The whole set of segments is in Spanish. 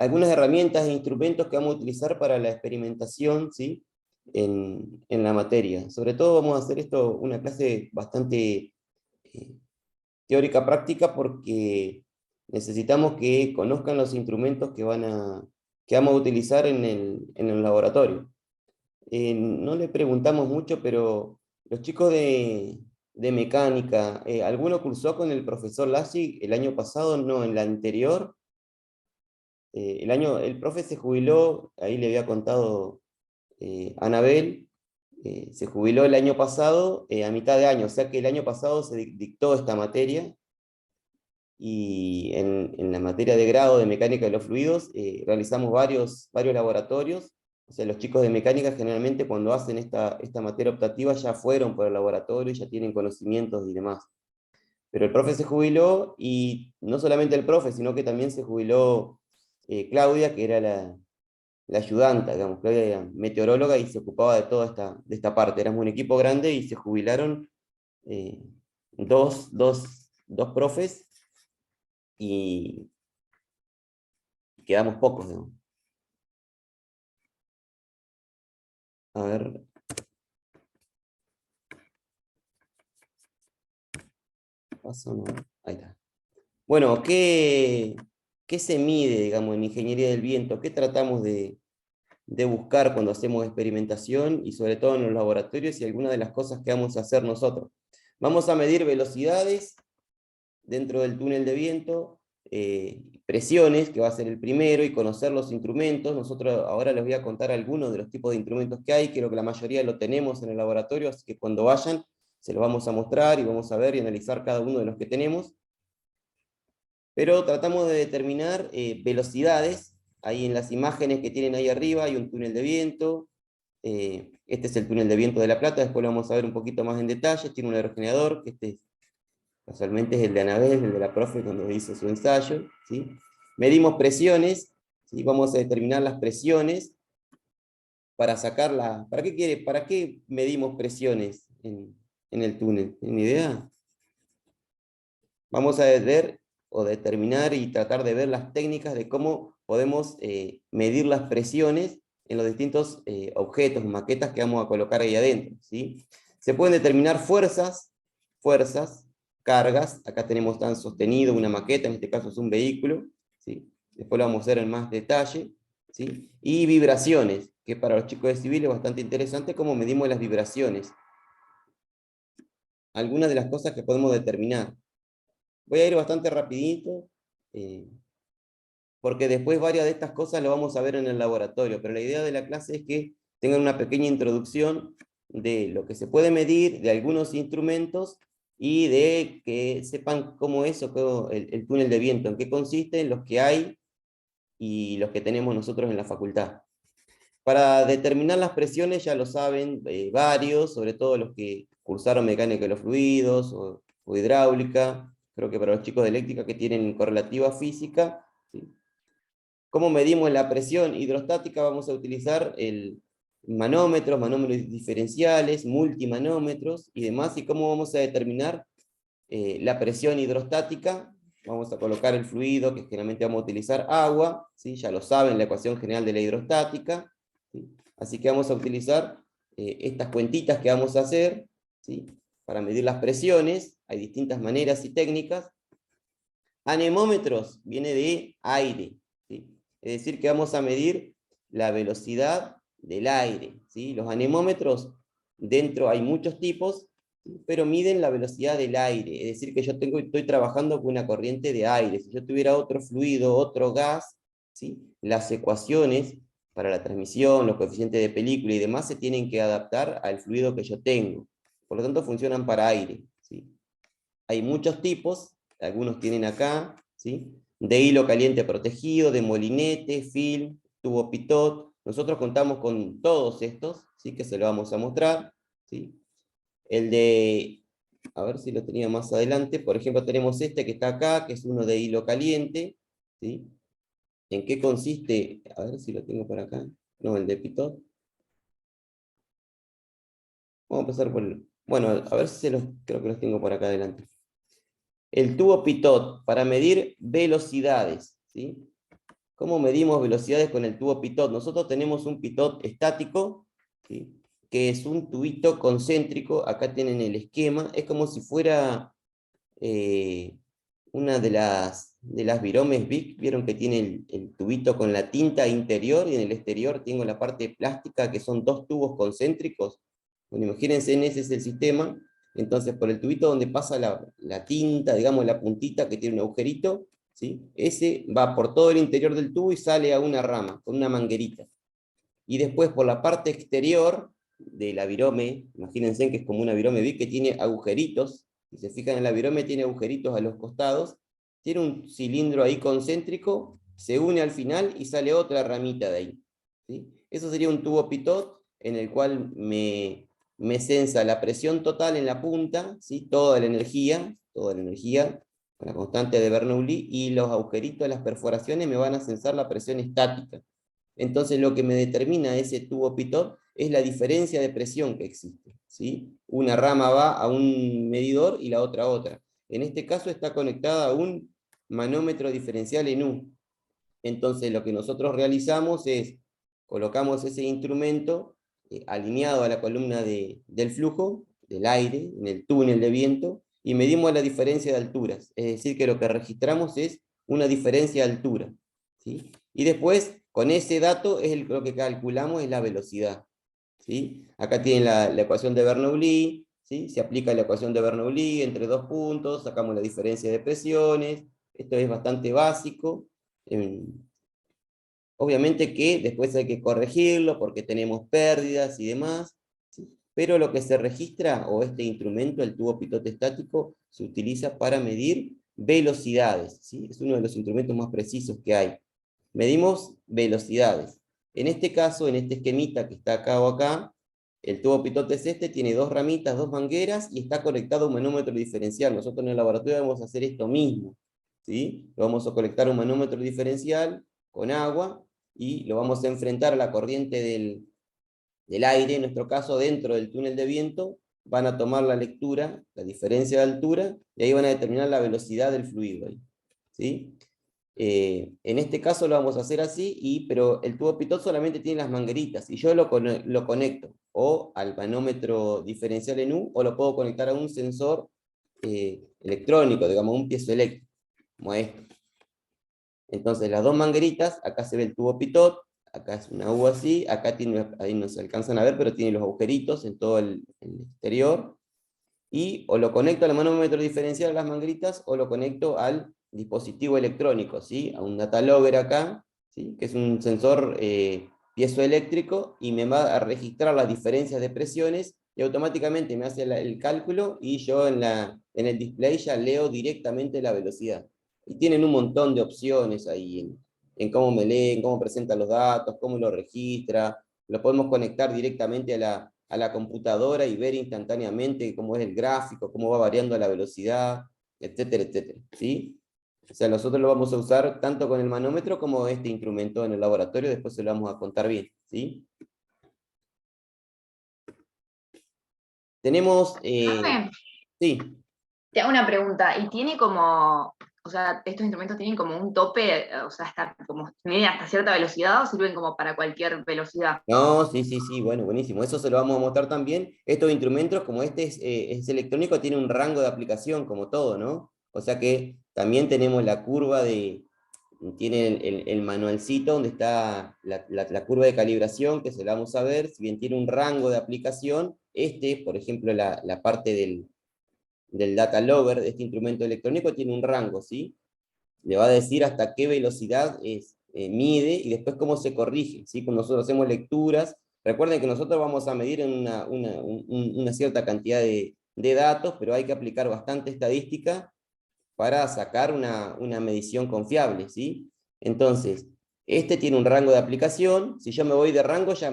algunas herramientas e instrumentos que vamos a utilizar para la experimentación, ¿sí? En la materia. Sobre todo vamos a hacer esto una clase bastante teórica práctica, porque necesitamos que conozcan los instrumentos que vamos a utilizar en el laboratorio. No le preguntamos mucho, pero los chicos de mecánica, ¿alguno cursó con el profesor Lassi el año pasado? No, en la anterior. El profe se jubiló, ahí le había contado Anabel, se jubiló el año pasado a mitad de año, o sea que el año pasado se dictó esta materia, y en la materia de grado de mecánica de los fluidos realizamos varios laboratorios. O sea, los chicos de mecánica generalmente cuando hacen esta materia optativa ya fueron por el laboratorio y ya tienen conocimientos y demás. Pero el profe se jubiló, y no solamente el profe, sino que también se jubiló Claudia, que era la ayudanta, digamos. Claudia era meteoróloga y se ocupaba de toda esta parte. Éramos un equipo grande y se jubilaron eh, dos profes, y quedamos pocos, digamos. A ver. ¿Pasó? No. Ahí está. Bueno, ¿qué se mide, digamos, en ingeniería del viento? ¿Qué tratamos de buscar cuando hacemos experimentación, y sobre todo en los laboratorios, y algunas de las cosas que vamos a hacer nosotros? Vamos a medir velocidades dentro del túnel de viento, presiones, que va a ser el primero, y conocer los instrumentos. Nosotros ahora les voy a contar algunos de los tipos de instrumentos que hay. Creo que la mayoría lo tenemos en el laboratorio, así que cuando vayan se los vamos a mostrar y vamos a ver y analizar cada uno de los que tenemos. Pero tratamos de determinar velocidades. Ahí en las imágenes que tienen ahí arriba hay un túnel de viento. Este es el túnel de viento de La Plata, después lo vamos a ver un poquito más en detalle. Tiene un aerogenerador, que casualmente es el de Anabel, el de la profe cuando hizo su ensayo, ¿sí? Medimos presiones, ¿sí? Vamos a determinar las presiones para sacarla. ¿Para qué medimos presiones en el túnel? ¿Tienen idea? Vamos a ver o determinar y tratar de ver las técnicas de cómo podemos medir las presiones en los distintos objetos, maquetas que vamos a colocar ahí adentro, ¿sí? Se pueden determinar fuerzas, cargas. Acá tenemos tan sostenido una maqueta, en este caso es un vehículo, ¿sí? Después lo vamos a ver en más detalle, ¿sí? Y vibraciones, que para los chicos de civil es bastante interesante cómo medimos las vibraciones. Algunas de las cosas que podemos determinar. Voy a ir bastante rapidito, porque después varias de estas cosas lo vamos a ver en el laboratorio, pero la idea de la clase es que tengan una pequeña introducción de lo que se puede medir, de algunos instrumentos, y de que sepan cómo es el túnel de viento, en qué consiste, los que hay y los que tenemos nosotros en la facultad. Para determinar las presiones ya lo saben varios, sobre todo los que cursaron mecánica de los fluidos o hidráulica. Creo que para los chicos de eléctrica que tienen correlativa física, ¿sí? ¿Cómo medimos la presión hidrostática? Vamos a utilizar manómetros diferenciales, multimanómetros y demás. ¿Y cómo vamos a determinar la presión hidrostática? Vamos a colocar el fluido, que generalmente vamos a utilizar agua, ¿sí? Ya lo saben, la ecuación general de la hidrostática, ¿sí? Así que vamos a utilizar estas cuentitas que vamos a hacer, ¿sí? Para medir las presiones. Hay distintas maneras y técnicas. Anemómetros viene de aire, ¿sí? Es decir, que vamos a medir la velocidad del aire, ¿sí? Los anemómetros, dentro hay muchos tipos, ¿sí? Pero miden la velocidad del aire. Es decir, que yo estoy trabajando con una corriente de aire. Si yo tuviera otro fluido, otro gas, ¿sí? Las ecuaciones para la transmisión, los coeficientes de película y demás se tienen que adaptar al fluido que yo tengo. Por lo tanto, funcionan para aire, ¿sí? Hay muchos tipos, algunos tienen acá, ¿sí? De hilo caliente protegido, de molinete, film, tubo pitot. Nosotros contamos con todos estos, ¿sí? Que se lo vamos a mostrar, ¿sí? El de, a ver si lo tenía más adelante, por ejemplo tenemos este que está acá, que es uno de hilo caliente, ¿sí? ¿En qué consiste? A ver si lo tengo por acá. No, el de pitot. Vamos a empezar por bueno, a ver si creo que los tengo por acá adelante. El tubo pitot, para medir velocidades, ¿sí? ¿Cómo medimos velocidades con el tubo pitot? Nosotros tenemos un pitot estático, ¿sí? Que es un tubito concéntrico, acá tienen el esquema, es como si fuera una de las viromes Bic, vieron que tiene el tubito con la tinta interior, y en el exterior tengo la parte plástica, que son dos tubos concéntricos. Bueno, imagínense, en ese es el sistema. Entonces, por el tubito donde pasa la tinta, digamos la puntita que tiene un agujerito, ¿sí? Ese va por todo el interior del tubo y sale a una rama, con una manguerita. Y después por la parte exterior de la virome, imagínense que es como una virome Bic que tiene agujeritos, si se fijan en la virome tiene agujeritos a los costados, tiene un cilindro ahí concéntrico, se une al final y sale otra ramita de ahí, ¿sí? Eso sería un tubo pitot en el cual me sensa la presión total en la punta, ¿sí? Toda la energía, con la constante de Bernoulli, y los agujeritos de las perforaciones me van a sensar la presión estática. Entonces lo que me determina ese tubo pitot es la diferencia de presión que existe, ¿sí? Una rama va a un medidor y la otra a otra. En este caso está conectada a un manómetro diferencial en U. Entonces lo que nosotros realizamos es, colocamos ese instrumento alineado a la columna del flujo, del aire, en el túnel de viento, y medimos la diferencia de alturas. Es decir, que lo que registramos es una diferencia de altura, ¿sí? Y después, con ese dato, lo que calculamos es la velocidad, ¿sí? Acá tienen la ecuación de Bernoulli, ¿sí? Se aplica la ecuación de Bernoulli entre dos puntos, sacamos la diferencia de presiones. Esto es bastante básico. Obviamente que después hay que corregirlo porque tenemos pérdidas y demás, ¿sí? Pero lo que se registra, o este instrumento, el tubo pitot estático, se utiliza para medir velocidades, ¿sí? Es uno de los instrumentos más precisos que hay. Medimos velocidades. En este caso, en este esquemita que está acá o acá, el tubo pitot es este, tiene dos ramitas, dos mangueras, y está conectado a un manómetro diferencial. Nosotros en el laboratorio vamos a hacer esto mismo, ¿sí? Lo vamos a conectar a un manómetro diferencial con agua, y lo vamos a enfrentar a la corriente del aire, en nuestro caso dentro del túnel de viento, van a tomar la lectura, la diferencia de altura, y ahí van a determinar la velocidad del fluido, ¿sí? En este caso lo vamos a hacer así, pero el tubo pitot solamente tiene las mangueritas, y yo lo conecto o al manómetro diferencial en U, o lo puedo conectar a un sensor electrónico, digamos un piezoeléctrico, como esto. Entonces las dos mangueritas, acá se ve el tubo pitot, acá es una U así, acá tiene, ahí no se alcanzan a ver, pero tiene los agujeritos en todo el exterior, y o lo conecto al manómetro diferencial de las mangueritas, o lo conecto al dispositivo electrónico, ¿sí? A un data logger acá, ¿sí? Que es un sensor piezoeléctrico, y me va a registrar las diferencias de presiones, y automáticamente me hace el cálculo, y yo en el display ya leo directamente la velocidad. Y tienen un montón de opciones ahí en cómo me leen, cómo presenta los datos, cómo lo registra. Lo podemos conectar directamente a la computadora y ver instantáneamente cómo es el gráfico, cómo va variando la velocidad, etcétera, etcétera, ¿sí? O sea, nosotros lo vamos a usar tanto con el manómetro como este instrumento en el laboratorio, después se lo vamos a contar bien, ¿sí? Tenemos, Profe, sí, te hago una pregunta, ¿y tiene como, o sea, estos instrumentos tienen como un tope, o sea, hasta como miden hasta cierta velocidad o sirven como para cualquier velocidad? no, sí, sí, sí, bueno, buenísimo. Eso se lo vamos a mostrar también. Estos instrumentos, como este es electrónico, tiene un rango de aplicación, como todo, ¿no? O sea que también tenemos la curva tiene el manualcito donde está la curva de calibración, que se la vamos a ver. Si bien tiene un rango de aplicación, por ejemplo, la parte del data logger de este instrumento electrónico tiene un rango, ¿sí? Le va a decir hasta qué velocidad mide, y después cómo se corrige, ¿sí? Cuando nosotros hacemos lecturas, recuerden que nosotros vamos a medir en una cierta cantidad de datos, pero hay que aplicar bastante estadística para sacar una medición confiable, ¿sí? Entonces, este tiene un rango de aplicación. Si yo me voy de rango, ya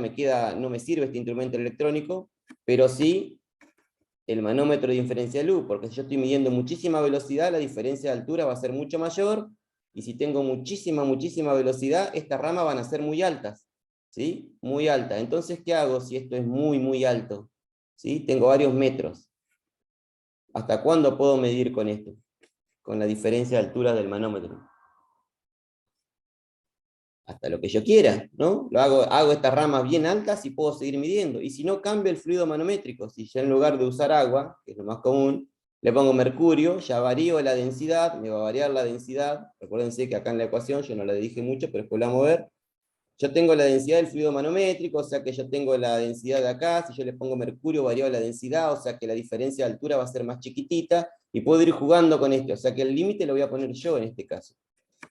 no me sirve este instrumento electrónico, pero sí el manómetro diferencial U, porque si yo estoy midiendo muchísima velocidad, la diferencia de altura va a ser mucho mayor, y si tengo muchísima velocidad, estas ramas van a ser muy altas, ¿sí? Muy altas. Entonces, ¿qué hago si esto es muy alto? ¿Sí? Tengo varios metros. ¿Hasta cuándo puedo medir con esto? Con la diferencia de altura del manómetro. hasta lo que yo quiera, ¿no? Hago estas ramas bien altas y puedo seguir midiendo. Y si no, cambio el fluido manométrico. Si ya en lugar de usar agua, que es lo más común, le pongo mercurio, ya varío la densidad, me va a variar la densidad. Recuérdense que acá en la ecuación, yo no la dije mucho, pero después la vamos a ver. Yo tengo la densidad del fluido manométrico, o sea que yo tengo la densidad de acá, si yo le pongo mercurio varía la densidad, o sea que la diferencia de altura va a ser más chiquitita, y puedo ir jugando con esto, o sea que el límite lo voy a poner yo en este caso.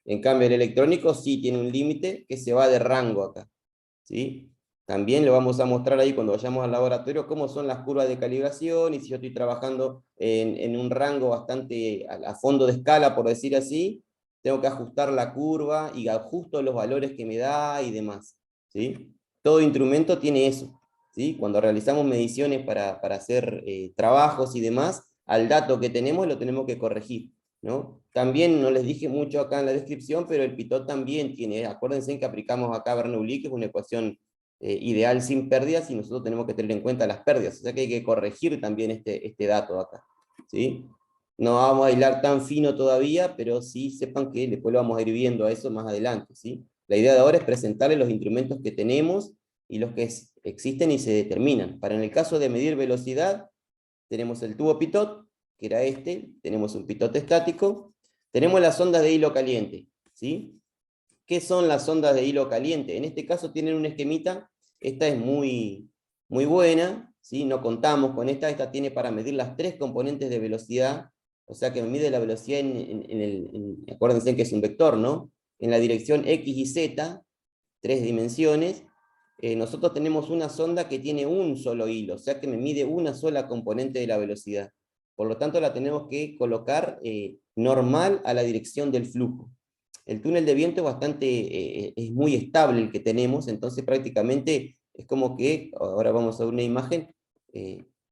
En cambio el electrónico sí tiene un límite que se va de rango acá, ¿sí? También lo vamos a mostrar ahí cuando vayamos al laboratorio, cómo son las curvas de calibración, y si yo estoy trabajando en un rango bastante a fondo de escala, por decir así, tengo que ajustar la curva y ajusto los valores que me da y demás, ¿sí? Todo instrumento tiene eso, ¿sí? Cuando realizamos mediciones para hacer trabajos y demás, al dato que tenemos lo tenemos que corregir, ¿no? También no les dije mucho acá en la descripción, pero el Pitot también tiene, acuérdense que aplicamos acá Bernoulli, que es una ecuación ideal sin pérdidas, y nosotros tenemos que tener en cuenta las pérdidas, o sea que hay que corregir también este dato acá, ¿sí? No vamos a hilar tan fino todavía, pero sí sepan que después lo vamos a ir viendo a eso más adelante, ¿sí? La idea de ahora es presentarles los instrumentos que tenemos y los que existen y se determinan. Para en el caso de medir velocidad, tenemos el tubo Pitot, que era este, tenemos un Pitot estático, tenemos las sondas de hilo caliente, ¿sí? ¿Qué son las sondas de hilo caliente? En este caso tienen un esquemita, esta es muy buena, ¿sí? No contamos con esta tiene para medir las 3 componentes de velocidad, o sea que me mide la velocidad acuérdense que es un vector, ¿no? En la dirección X y Z, 3 dimensiones. Nosotros tenemos una sonda que tiene un solo hilo, o sea que me mide una sola componente de la velocidad. Por lo tanto, la tenemos que colocar normal a la dirección del flujo. El túnel de viento es muy estable el que tenemos, entonces prácticamente es como que, ahora vamos a ver una imagen,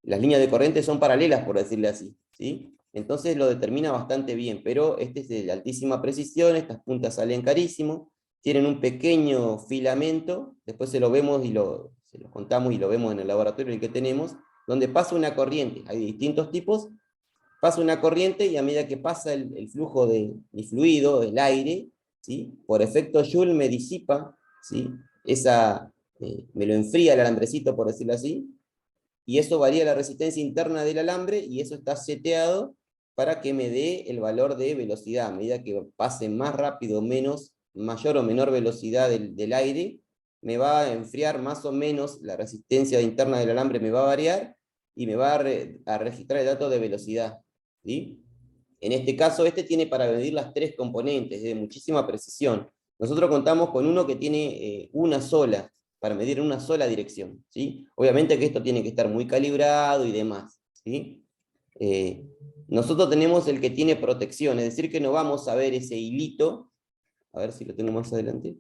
las líneas de corriente son paralelas, por decirle así, ¿sí? Entonces lo determina bastante bien, pero este es de altísima precisión, estas puntas salen carísimo, tienen un pequeño filamento, después se lo vemos se lo contamos y lo vemos en el laboratorio en el que tenemos, donde pasa una corriente, hay distintos tipos, pasa una corriente y a medida que pasa el flujo del fluido, el aire, ¿sí? Por efecto Joule me disipa, ¿sí? Me lo enfría el alambrecito, por decirlo así, y eso varía la resistencia interna del alambre, y eso está seteado para que me dé el valor de velocidad. A medida que pase más rápido, mayor o menor velocidad del aire, me va a enfriar más o menos, la resistencia interna del alambre me va a variar, y me va a registrar el dato de velocidad, ¿sí? En este caso, este tiene para medir las 3 componentes, de muchísima precisión. Nosotros contamos con uno que tiene una sola, para medir en una sola dirección, ¿sí? Obviamente que esto tiene que estar muy calibrado y demás, ¿sí? Nosotros tenemos el que tiene protección, es decir que no vamos a ver ese hilito, a ver si lo tengo más adelante,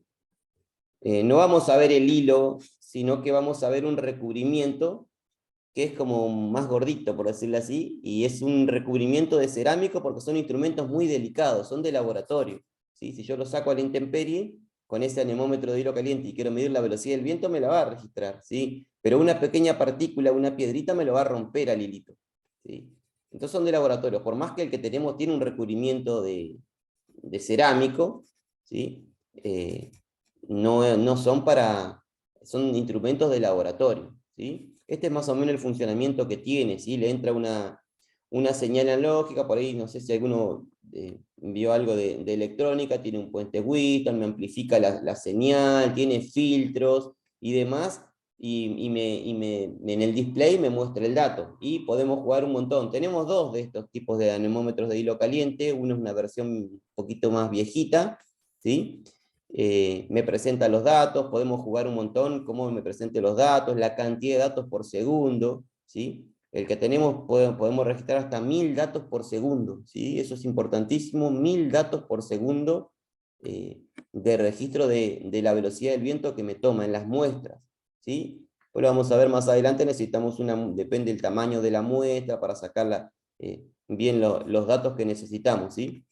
no vamos a ver el hilo, sino que vamos a ver un recubrimiento que es como más gordito, por decirlo así, y es un recubrimiento de cerámico porque son instrumentos muy delicados, son de laboratorio, ¿sí? Si yo lo saco a la intemperie, con ese anemómetro de hilo caliente y quiero medir la velocidad del viento, me la va a registrar, ¿sí? Pero una pequeña partícula, una piedrita, me lo va a romper al hilito, ¿sí? Entonces son de laboratorio, por más que el que tenemos tiene un recubrimiento de cerámico, ¿sí? No son son instrumentos de laboratorio, ¿sí? Este es más o menos el funcionamiento que tiene, ¿sí? Le entra una señal analógica, por ahí no sé si alguno vio algo de electrónica, tiene un puente Wheaton, me amplifica la señal, tiene filtros y demás, en el display me muestra el dato, y podemos jugar un montón. Tenemos 2 de estos tipos de anemómetros de hilo caliente, uno es una versión un poquito más viejita, ¿sí? Me presenta los datos, podemos jugar un montón, cómo me presente los datos, la cantidad de datos por segundo, ¿sí? El que tenemos, podemos registrar hasta 1000 datos por segundo, ¿sí? Eso es importantísimo, 1000 datos por segundo de registro de la velocidad del viento que me toma en las muestras, ¿sí? Pues lo vamos a ver más adelante, necesitamos depende del tamaño de la muestra para sacar bien los datos que necesitamos, ¿sí?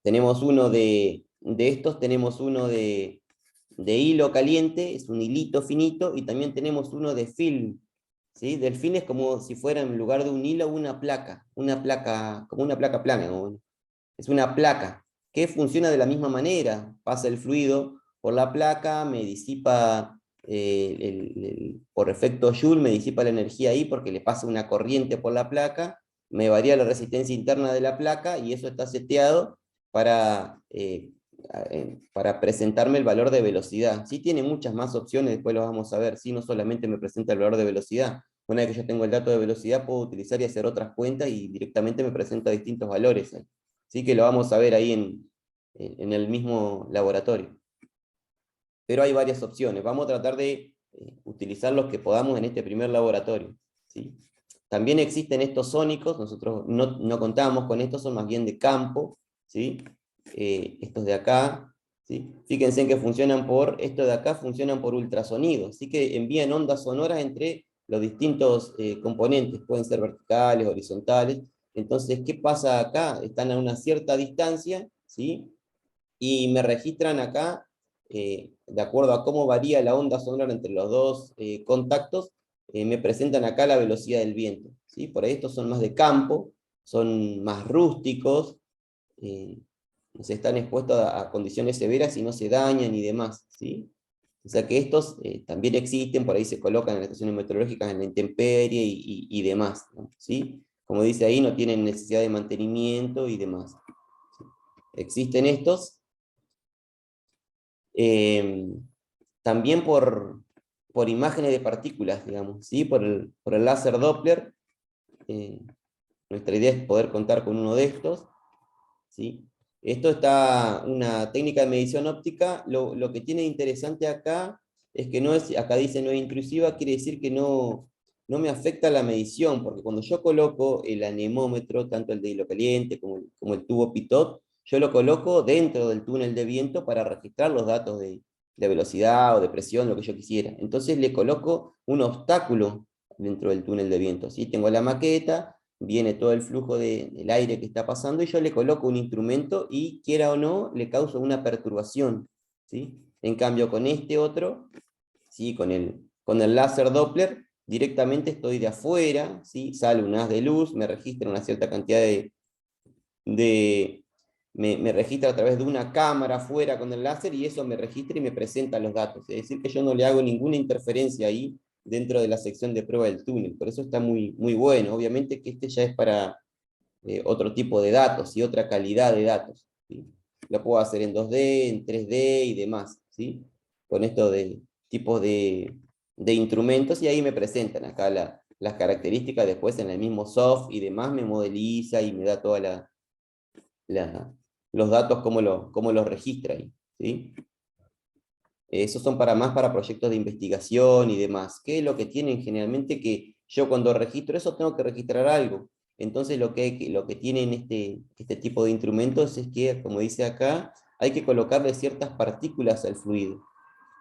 Tenemos uno de estos, tenemos uno de hilo caliente, es un hilito finito, y también tenemos uno de film, ¿sí? Del film es como si fuera en lugar de un hilo como una placa plana, es una placa, que funciona de la misma manera. Pasa el fluido por la placa, me disipa, por efecto Joule, me disipa la energía ahí porque le pasa una corriente por la placa, me varía la resistencia interna de la placa y eso está seteado para presentarme el valor de velocidad. Sí tiene muchas más opciones, después lo vamos a ver, sí, no solamente me presenta el valor de velocidad. Una vez que yo tengo el dato de velocidad, puedo utilizar y hacer otras cuentas y directamente me presenta distintos valores. Así que lo vamos a ver ahí en el mismo laboratorio. Pero hay varias opciones. Vamos a tratar de utilizar los que podamos en este primer laboratorio, ¿sí? También existen estos sónicos, nosotros no contamos con estos, son más bien de campo, ¿sí? Estos de acá, ¿sí? Fíjense en que estos de acá funcionan por ultrasonido, así que envían ondas sonoras entre los distintos componentes, pueden ser verticales, horizontales. Entonces, ¿qué pasa acá? Están a una cierta distancia, ¿sí? Y me registran acá, de acuerdo a cómo varía la onda sonora entre los dos contactos, me presentan acá la velocidad del viento, ¿sí? Por ahí estos son más de campo, son más rústicos, no se están expuestos a condiciones severas y no se dañan y demás, ¿sí? O sea que estos también existen, por ahí se colocan en las estaciones meteorológicas en la intemperie y demás, ¿no? ¿Sí? Como dice ahí, no tienen necesidad de mantenimiento y demás. ¿Sí? Existen estos. También por imágenes de partículas, digamos, ¿sí? Por el láser Doppler. Nuestra idea es poder contar con uno de estos, ¿sí? Esto está una técnica de medición óptica. Lo que tiene de interesante acá es que no es, acá dice no es intrusiva, quiere decir que no me afecta la medición, porque cuando yo coloco el anemómetro, tanto el de hilo caliente como el tubo pitot, yo lo coloco dentro del túnel de viento para registrar los datos de velocidad o de presión, lo que yo quisiera. Entonces le coloco un obstáculo dentro del túnel de viento, ¿sí? Tengo la maqueta, viene todo el flujo del aire que está pasando y yo le coloco un instrumento y, quiera o no, le causo una perturbación, ¿sí? En cambio, con este otro, ¿sí? Con el láser Doppler, directamente estoy de afuera, ¿sí? Sale un haz de luz, me registra una cierta cantidad me registra a través de una cámara afuera con el láser y eso me registra y me presenta los datos. Es decir, que yo no le hago ninguna interferencia ahí dentro de la sección de prueba del túnel. Por eso está muy, muy bueno. Obviamente que este ya es para otro tipo de datos y otra calidad de datos, ¿sí? Lo puedo hacer en 2D, en 3D y demás, ¿sí? Con esto de tipos de instrumentos y ahí me presentan acá las características, después en el mismo soft y demás me modeliza y me da toda los datos, cómo los registra ahí, ¿sí? Esos son más para proyectos de investigación y demás. ¿Qué es lo que tienen generalmente? Que yo cuando registro eso tengo que registrar algo. Entonces lo que tienen este tipo de instrumentos es que, como dice acá, hay que colocarle ciertas partículas al fluido.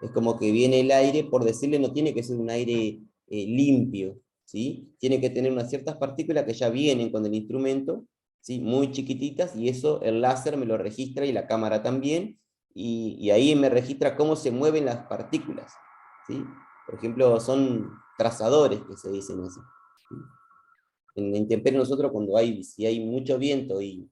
Es como que viene el aire, por decirle, no tiene que ser un aire limpio, ¿sí? Tiene que tener unas ciertas partículas que ya vienen con el instrumento, ¿sí? Muy chiquititas, y eso el láser me lo registra y la cámara también, y ahí me registra cómo se mueven las partículas, ¿sí? Por ejemplo, son trazadores que se dicen así, ¿sí? En la intemperie nosotros si hay mucho viento y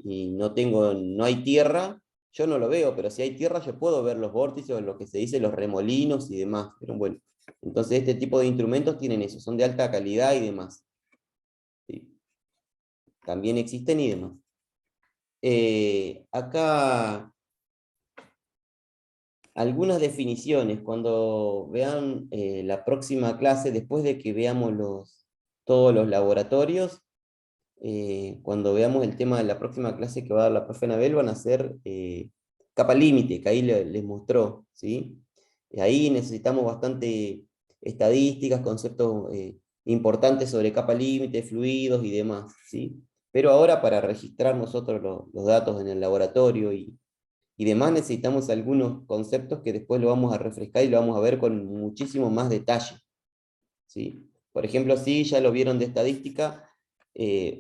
no hay tierra, yo no lo veo, pero si hay tierra yo puedo ver los vórtices o lo que se dice los remolinos y demás. Pero bueno, entonces este tipo de instrumentos tienen eso, son de alta calidad y demás, ¿sí? También existen y demás. Acá algunas definiciones, cuando vean la próxima clase, después de que veamos todos los laboratorios, cuando veamos el tema de la próxima clase que va a dar la profe Anabel, van a ser capa límite, que ahí les mostró, ¿sí? Ahí necesitamos bastante estadísticas, conceptos importantes sobre capa límite, fluidos y demás, ¿sí? Pero ahora para registrar nosotros los datos en el laboratorio y demás necesitamos algunos conceptos que después lo vamos a refrescar y lo vamos a ver con muchísimo más detalle, ¿sí? Por ejemplo, si ya lo vieron de estadística,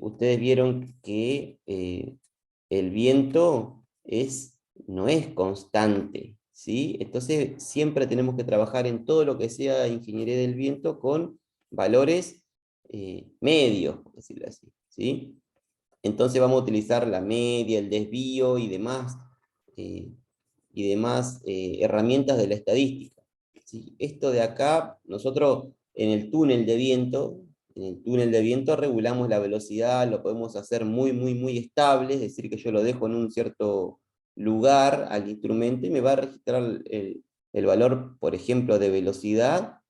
ustedes vieron que el viento no es constante, ¿sí? Entonces siempre tenemos que trabajar en todo lo que sea ingeniería del viento con valores medios, por decirlo así, ¿sí? Entonces vamos a utilizar la media, el desvío y demás herramientas de la estadística. ¿Sí? Esto de acá, nosotros en el túnel de viento, regulamos la velocidad, lo podemos hacer muy estable, es decir, que yo lo dejo en un cierto lugar al instrumento y me va a registrar el valor, por ejemplo, de velocidad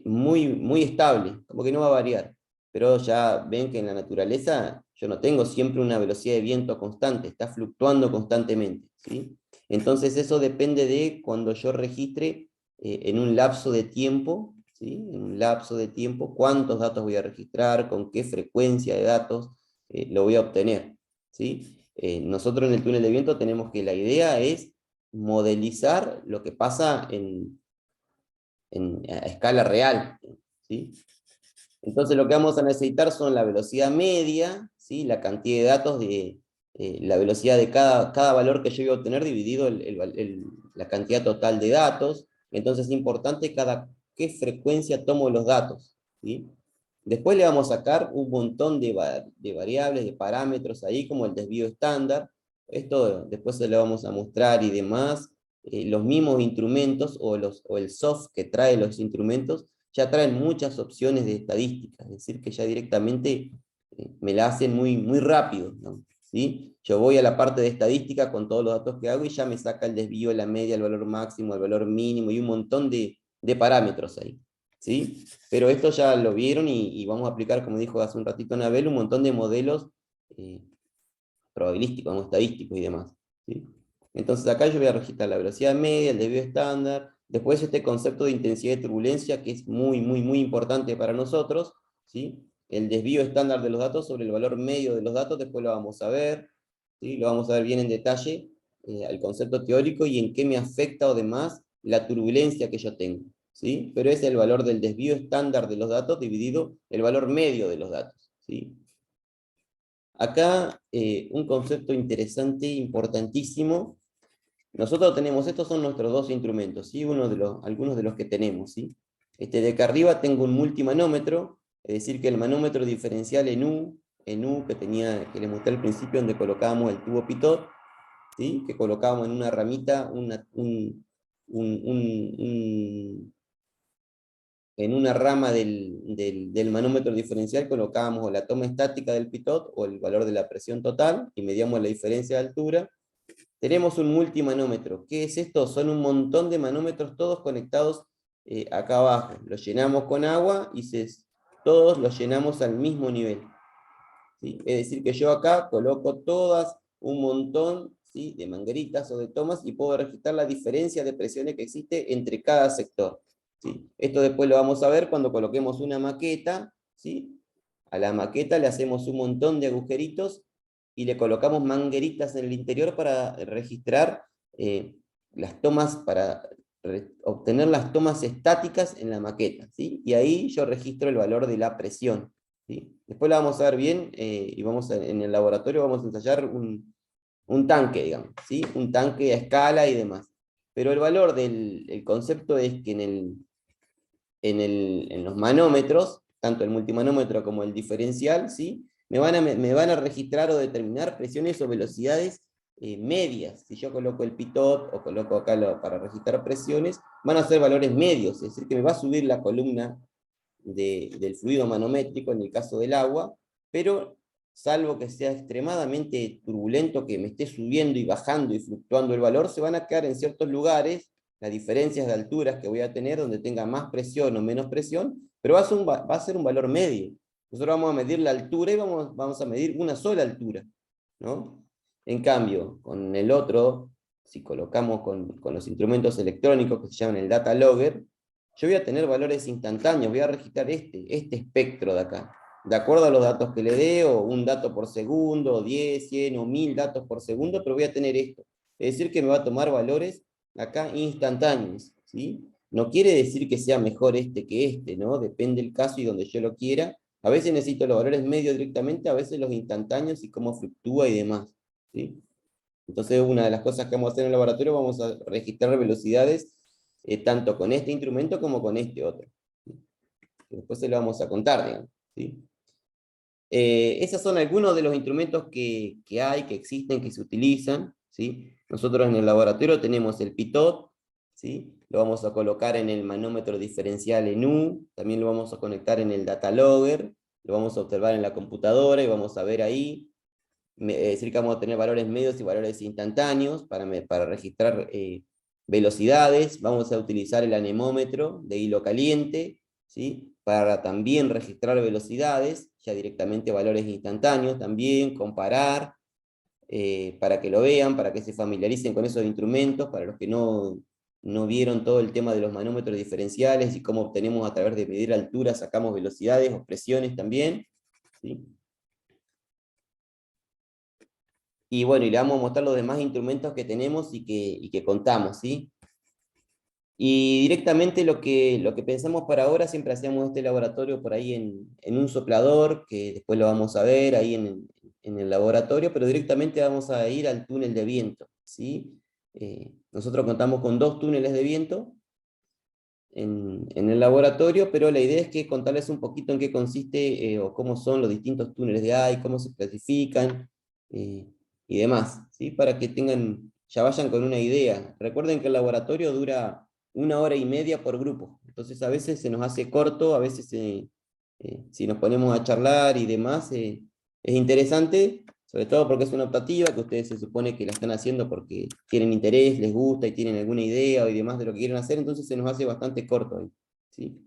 muy estable, como que no va a variar. Pero ya ven que en la naturaleza yo no tengo siempre una velocidad de viento constante, está fluctuando constantemente, ¿sí? Entonces eso depende de cuando yo registre en un lapso de tiempo, ¿sí? En un lapso de tiempo, cuántos datos voy a registrar, con qué frecuencia de datos lo voy a obtener, ¿sí? Nosotros en el túnel de viento tenemos que la idea es modelizar lo que pasa a escala real, ¿sí? Entonces lo que vamos a necesitar son la velocidad media, ¿sí? La cantidad de datos de la velocidad de cada valor que yo voy a obtener dividido la cantidad total de datos. Entonces es importante qué frecuencia tomo los datos, ¿sí? Después le vamos a sacar un montón de variables, de parámetros ahí, como el desvío estándar. Esto después se lo vamos a mostrar y demás. Los mismos instrumentos o el soft que trae los instrumentos ya traen muchas opciones de estadística, es decir, que ya directamente me la hacen muy rápido, ¿no? ¿Sí? Yo voy a la parte de estadística con todos los datos que hago y ya me saca el desvío, la media, el valor máximo, el valor mínimo y un montón de parámetros ahí, ¿sí? Pero esto ya lo vieron y vamos a aplicar, como dijo hace un ratito Anabel, un montón de modelos eh, probabilísticos, estadísticos y demás, ¿sí? Entonces acá yo voy a registrar la velocidad media, el desvío estándar, después este concepto de intensidad de turbulencia que es muy importante para nosotros, ¿sí? El desvío estándar de los datos sobre el valor medio de los datos, después lo vamos a ver, ¿sí? Lo vamos a ver bien en detalle, al concepto teórico y en qué me afecta o demás la turbulencia que yo tengo, ¿sí? Pero es el valor del desvío estándar de los datos dividido el valor medio de los datos, ¿sí? Acá un concepto interesante, importantísimo. Nosotros tenemos, estos son nuestros dos instrumentos, ¿sí? Algunos de los que tenemos, ¿sí? De acá arriba tengo un multimanómetro, es decir, que el manómetro diferencial en U que les mostré al principio, donde colocábamos el tubo pitot, ¿sí? Que colocábamos en una ramita en una rama del manómetro diferencial colocábamos o la toma estática del pitot o el valor de la presión total y medíamos la diferencia de altura. Tenemos un multimanómetro. ¿Qué es esto? Son un montón de manómetros todos conectados acá abajo. Los llenamos con agua y todos los llenamos al mismo nivel, ¿sí? Es decir, que yo acá coloco todas un montón, ¿sí?, de mangueritas o de tomas y puedo registrar la diferencia de presiones que existe entre cada sector, ¿sí? Esto después lo vamos a ver cuando coloquemos una maqueta, ¿sí? A la maqueta le hacemos un montón de agujeritos y le colocamos mangueritas en el interior para registrar las tomas, para obtener las tomas estáticas en la maqueta, ¿sí? Y ahí yo registro el valor de la presión, ¿sí? Después la vamos a ver bien y en el laboratorio vamos a ensayar un tanque, digamos, ¿sí? Un tanque a escala y demás. Pero el concepto es que en los manómetros, tanto el multimanómetro como el diferencial, ¿sí? Me van a registrar o determinar presiones o velocidades medias. Si yo coloco el pitot o coloco acá para registrar presiones, van a ser valores medios, es decir, que me va a subir la columna del fluido manométrico en el caso del agua, pero salvo que sea extremadamente turbulento, que me esté subiendo y bajando y fluctuando el valor, se van a quedar en ciertos lugares las diferencias de alturas que voy a tener, donde tenga más presión o menos presión, pero va a ser un valor medio. Nosotros vamos a medir la altura y vamos a medir una sola altura, ¿no? En cambio, con el otro, si colocamos con los instrumentos electrónicos que se llaman el data logger, yo voy a tener valores instantáneos, voy a registrar este espectro de acá, de acuerdo a los datos que le dé, o un dato por segundo, o 10, 100 o 1000 datos por segundo, pero voy a tener esto. Es decir, que me va a tomar valores acá instantáneos, ¿sí? No quiere decir que sea mejor que ¿no? Depende del caso y donde yo lo quiera. A veces necesito los valores medios directamente, a veces los instantáneos y cómo fluctúa y demás, ¿sí? Entonces, una de las cosas que vamos a hacer en el laboratorio, vamos a registrar velocidades tanto con este instrumento como con este otro. Después se lo vamos a contar, digamos, ¿sí? esos son algunos de los instrumentos que hay, que existen, que se utilizan, ¿sí? Nosotros en el laboratorio tenemos el pitot, ¿sí? Lo vamos a colocar en el manómetro diferencial en U, también lo vamos a conectar en el data logger, lo vamos a observar en la computadora y vamos a ver ahí, es decir, que vamos a tener valores medios y valores instantáneos para registrar velocidades. Vamos a utilizar el anemómetro de hilo caliente, ¿sí? Para también registrar velocidades, ya directamente valores instantáneos también, comparar, para que lo vean, para que se familiaricen con esos instrumentos, para los que no vieron todo el tema de los manómetros diferenciales y cómo obtenemos a través de medir altura, sacamos velocidades o presiones también, ¿sí? Y bueno, y le vamos a mostrar los demás instrumentos que tenemos y que contamos, ¿sí? Y directamente lo que pensamos para ahora, siempre hacemos este laboratorio por ahí en un soplador, que después lo vamos a ver ahí en el laboratorio, pero directamente vamos a ir al túnel de viento, ¿sí? Nosotros contamos con 2 túneles de viento en el laboratorio, pero la idea es que contarles un poquito en qué consiste o cómo son los distintos túneles de AI, cómo se clasifican y demás, ¿sí? Para que ya vayan con una idea. Recuerden que el laboratorio dura 1 hora y media por grupo, entonces a veces se nos hace corto, a veces si nos ponemos a charlar y demás, es interesante, sobre todo porque es una optativa, que ustedes se supone que la están haciendo porque tienen interés, les gusta y tienen alguna idea y demás de lo que quieren hacer, entonces se nos hace bastante corto ahí, ¿sí?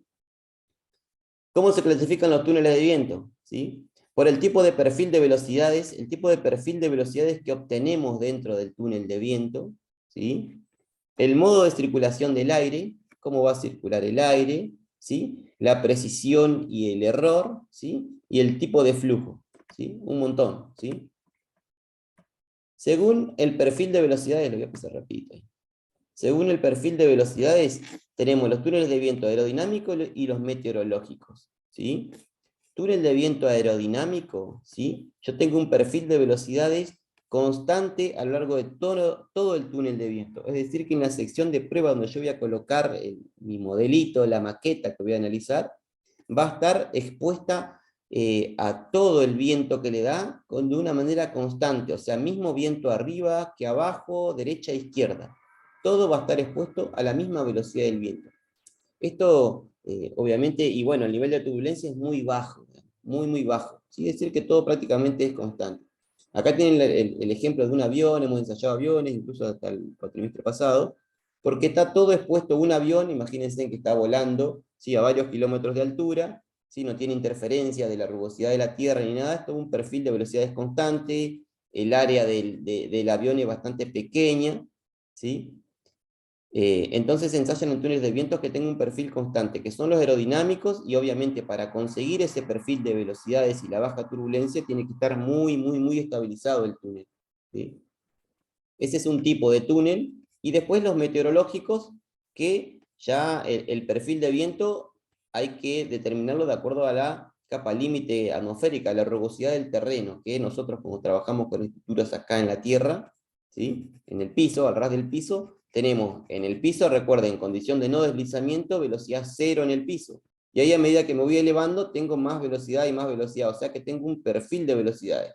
¿Cómo se clasifican los túneles de viento? ¿Sí? Por el tipo de perfil de velocidades, el tipo de perfil de velocidades que obtenemos dentro del túnel de viento, ¿sí? El modo de circulación del aire, cómo va a circular el aire, ¿sí? La precisión y el error, ¿sí? Y el tipo de flujo, ¿sí? Un montón, ¿sí? Según el perfil de velocidades, lo voy a pasar rapidito ahí. Según el perfil de velocidades, tenemos los túneles de viento aerodinámicos y los meteorológicos, ¿sí? Túnel de viento aerodinámico, ¿sí? Yo tengo un perfil de velocidades constante a lo largo de todo el túnel de viento. Es decir, que en la sección de prueba donde yo voy a colocar mi modelito, la maqueta que voy a analizar, va a estar expuesta a todo el viento que le da de una manera constante, o sea, mismo viento arriba que abajo, derecha e izquierda. Todo va a estar expuesto a la misma velocidad del viento. Esto, obviamente, y bueno, el nivel de turbulencia es muy bajo, muy, muy bajo. ¿Sí? Es decir, que todo prácticamente es constante. Acá tienen el ejemplo de un avión, hemos ensayado aviones, incluso hasta el cuatrimestre pasado, porque está todo expuesto un avión, imagínense que está volando, ¿sí? A varios kilómetros de altura, ¿sí? No tiene interferencia de la rugosidad de la Tierra ni nada, es todo un perfil de velocidades constante, el área del avión es bastante pequeña, ¿sí? Entonces se ensayan en túneles de vientos que tengan un perfil constante, que son los aerodinámicos, y obviamente para conseguir ese perfil de velocidades y la baja turbulencia tiene que estar muy, muy, muy estabilizado el túnel, ¿sí? Ese es un tipo de túnel, y después los meteorológicos, que ya el perfil de viento hay que determinarlo de acuerdo a la capa límite atmosférica, la rugosidad del terreno, que nosotros como trabajamos con estructuras acá en la Tierra, ¿sí? En el piso, al ras del piso, tenemos en el piso, recuerden, en condición de no deslizamiento, velocidad 0 en el piso. Y ahí a medida que me voy elevando, tengo más velocidad y más velocidad, o sea que tengo un perfil de velocidades.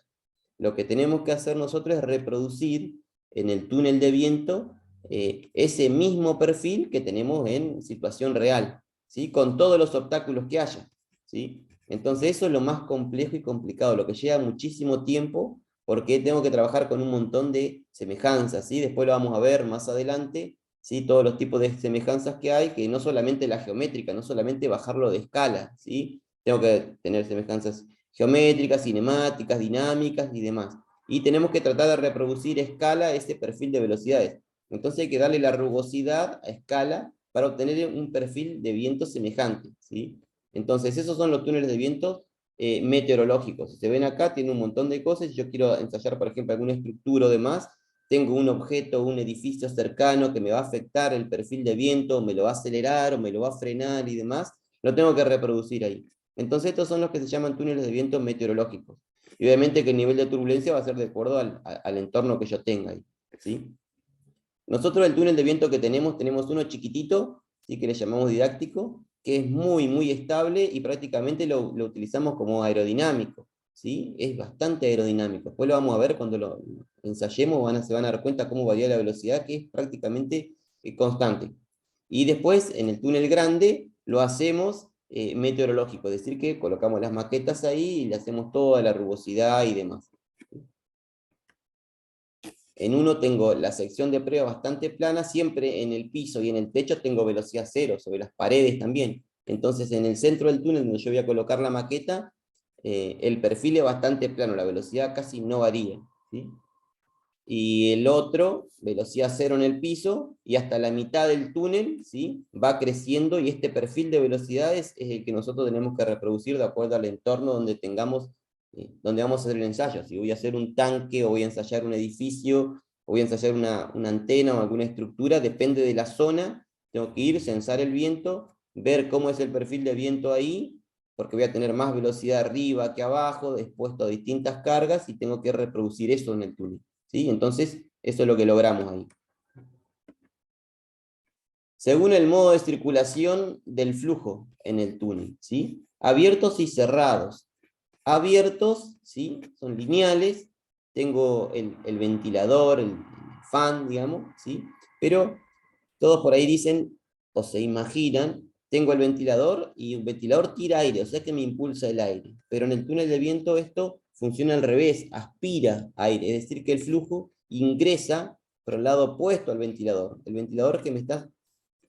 Lo que tenemos que hacer nosotros es reproducir en el túnel de viento ese mismo perfil que tenemos en situación real, ¿sí? Con todos los obstáculos que haya, ¿sí? Entonces eso es lo más complejo y complicado, lo que lleva muchísimo tiempo, porque tengo que trabajar con un montón de semejanzas, ¿sí? Después lo vamos a ver más adelante, ¿sí? Todos los tipos de semejanzas que hay, que no solamente la geométrica, no solamente bajarlo de escala, ¿sí? Tengo que tener semejanzas geométricas, cinemáticas, dinámicas y demás. Y tenemos que tratar de reproducir a escala ese perfil de velocidades. Entonces hay que darle la rugosidad a escala para obtener un perfil de viento semejante, ¿sí? Entonces esos son los túneles de viento meteorológicos. Si se ven acá, tiene un montón de cosas. Si yo quiero ensayar, por ejemplo, alguna estructura o demás, tengo un objeto, un edificio cercano que me va a afectar el perfil de viento, me lo va a acelerar o me lo va a frenar y demás, lo tengo que reproducir ahí. Entonces estos son los que se llaman túneles de viento meteorológicos. Y obviamente que el nivel de turbulencia va a ser de acuerdo al entorno que yo tenga ahí, ¿sí? Nosotros el túnel de viento que tenemos uno chiquitito, ¿sí? Que le llamamos didáctico, que es muy, muy estable y prácticamente lo utilizamos como aerodinámico, ¿sí? Es bastante aerodinámico. Después lo vamos a ver cuando lo ensayemos, se van a dar cuenta cómo varía la velocidad, que es prácticamente constante. Y después, en el túnel grande, lo hacemos meteorológico, es decir, que colocamos las maquetas ahí y le hacemos toda la rugosidad y demás. En uno tengo la sección de prueba bastante plana, siempre en el piso y en el techo tengo velocidad cero, sobre las paredes también. Entonces en el centro del túnel donde yo voy a colocar la maqueta, el perfil es bastante plano, la velocidad casi no varía, ¿sí? Y el otro, velocidad cero en el piso, y hasta la mitad del túnel, ¿sí? Va creciendo, y este perfil de velocidades es el que nosotros tenemos que reproducir de acuerdo al entorno donde tengamos, donde vamos a hacer el ensayo. Si voy a hacer un tanque, o voy a ensayar un edificio, o voy a ensayar una antena o alguna estructura, depende de la zona, tengo que ir, censar el viento, ver cómo es el perfil de viento ahí, porque voy a tener más velocidad arriba que abajo, expuesto a distintas cargas, y tengo que reproducir eso en el túnel. ¿Sí? Entonces, eso es lo que logramos ahí. Según el modo de circulación del flujo en el túnel, ¿sí? Abiertos y cerrados. Abiertos, ¿sí? Son lineales, tengo el ventilador, el fan, digamos, ¿sí? Pero todos por ahí dicen, o se imaginan, tengo el ventilador y el ventilador tira aire, o sea que me impulsa el aire. Pero en el túnel de viento esto funciona al revés, aspira aire, es decir, que el flujo ingresa por el lado opuesto al ventilador. El ventilador que me está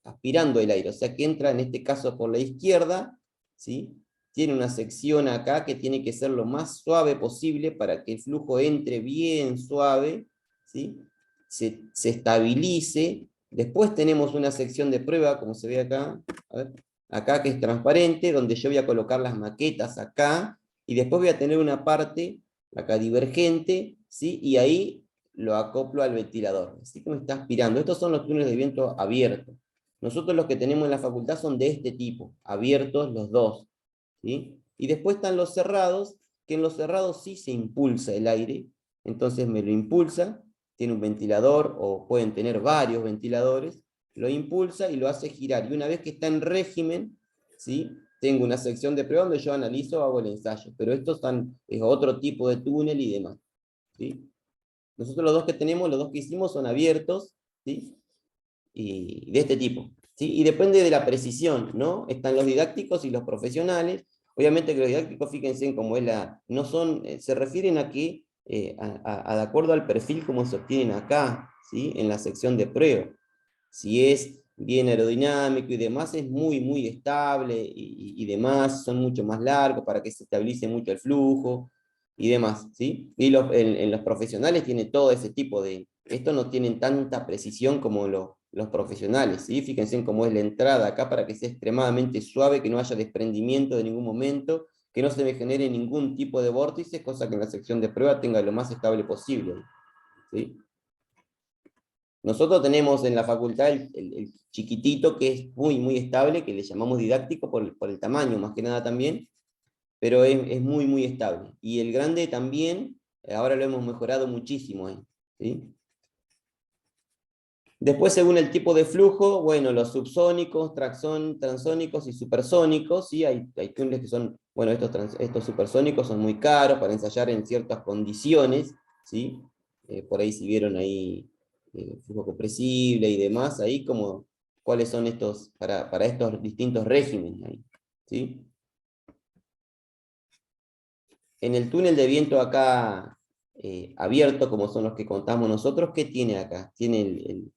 aspirando el aire, o sea que entra en este caso por la izquierda, ¿sí? Tiene una sección acá que tiene que ser lo más suave posible para que el flujo entre bien suave, ¿sí? Se estabilice. Después tenemos una sección de prueba, como se ve acá, a ver, acá que es transparente, donde yo voy a colocar las maquetas acá, y después voy a tener una parte acá divergente, ¿sí? Y ahí lo acoplo al ventilador, así que me está aspirando. Estos son los túneles de viento abiertos. Nosotros los que tenemos en la facultad son de este tipo, abiertos los dos, ¿sí? Y después están los cerrados, que en los cerrados sí se impulsa el aire, entonces me lo impulsa, tiene un ventilador, o pueden tener varios ventiladores, lo impulsa y lo hace girar, y una vez que está en régimen, ¿sí? Tengo una sección de prueba donde yo analizo, hago el ensayo, pero estos es otro tipo de túnel y demás, ¿sí? Nosotros los dos que tenemos, los dos que hicimos son abiertos, ¿sí? Y de este tipo, ¿sí? Y depende de la precisión, ¿no? Están los didácticos y los profesionales. Obviamente que los didácticos, fíjense en cómo es no son, se refieren a que, de acuerdo al perfil como se obtienen acá, ¿sí? En la sección de prueba. Si es bien aerodinámico y demás, es muy estable y demás, son mucho más largos para que se estabilice mucho el flujo y demás, ¿sí? Y en los profesionales tiene todo ese tipo estos no tienen tanta precisión como los profesionales, ¿sí? Fíjense en cómo es la entrada acá para que sea extremadamente suave, que no haya desprendimiento de ningún momento, que no se me genere ningún tipo de vórtice, cosa que en la sección de prueba tenga lo más estable posible, ¿sí? Nosotros tenemos en la facultad el chiquitito que es muy estable, que le llamamos didáctico por el tamaño, más que nada también, pero es muy estable. Y el grande también, ahora lo hemos mejorado muchísimo ahí, ¿sí? Después, según el tipo de flujo, bueno, los subsónicos, transónicos y supersónicos, ¿sí? Hay túneles que son, bueno, estos supersónicos son muy caros para ensayar en ciertas condiciones, ¿sí? Por ahí si vieron ahí flujo compresible y demás, ahí como cuáles son estos, para estos distintos regímenes ahí, ¿sí? En el túnel de viento acá abierto, como son los que contamos nosotros, ¿qué tiene acá? Tiene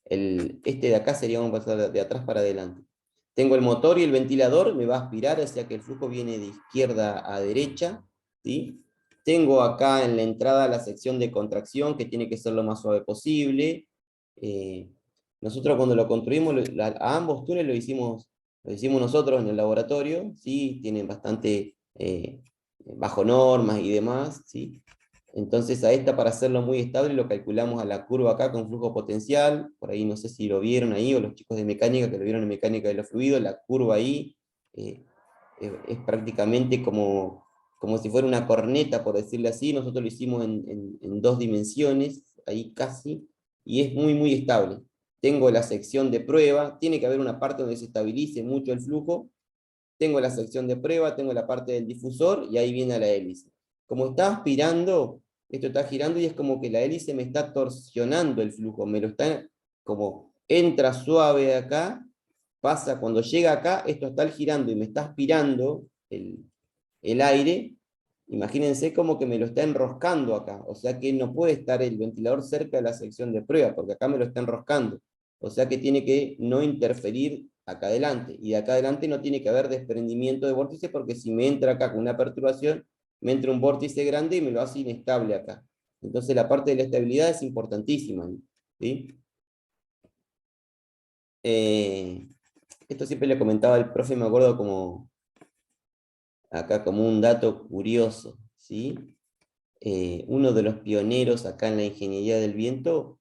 este de acá sería, vamos a pasar de atrás para adelante. Tengo el motor y el ventilador, me va a aspirar, o sea que el flujo viene de izquierda a derecha, ¿sí? Tengo acá en la entrada la sección de contracción, que tiene que ser lo más suave posible. Nosotros cuando lo construimos, a ambos túneles lo hicimos nosotros en el laboratorio, ¿sí? Tienen bastante bajo normas y demás, ¿sí? Entonces a esta, para hacerlo muy estable, lo calculamos a la curva acá con flujo potencial. Por ahí no sé si lo vieron ahí, o los chicos de mecánica que lo vieron en mecánica de los fluidos, la curva ahí es prácticamente como si fuera una corneta, por decirlo así. Nosotros lo hicimos en 2 dimensiones, ahí casi, y es muy estable. Tengo la sección de prueba, tiene que haber una parte donde se estabilice mucho el flujo, tengo la sección de prueba, tengo la parte del difusor, y ahí viene la hélice. Como está aspirando, esto está girando y es como que la hélice me está torsionando el flujo, me lo está, como entra suave acá, pasa, cuando llega acá, esto está girando y me está aspirando el aire, imagínense como que me lo está enroscando acá, o sea que no puede estar el ventilador cerca de la sección de prueba, porque acá me lo está enroscando, o sea que tiene que no interferir acá adelante, y de acá adelante no tiene que haber desprendimiento de vórtice, porque si me entra acá con una perturbación, me entra un vórtice grande y me lo hace inestable acá. Entonces la parte de la estabilidad es importantísima, ¿sí? Esto siempre le comentaba al profe, me acuerdo como, acá como un dato curioso, ¿sí? Uno de los pioneros acá en la ingeniería del viento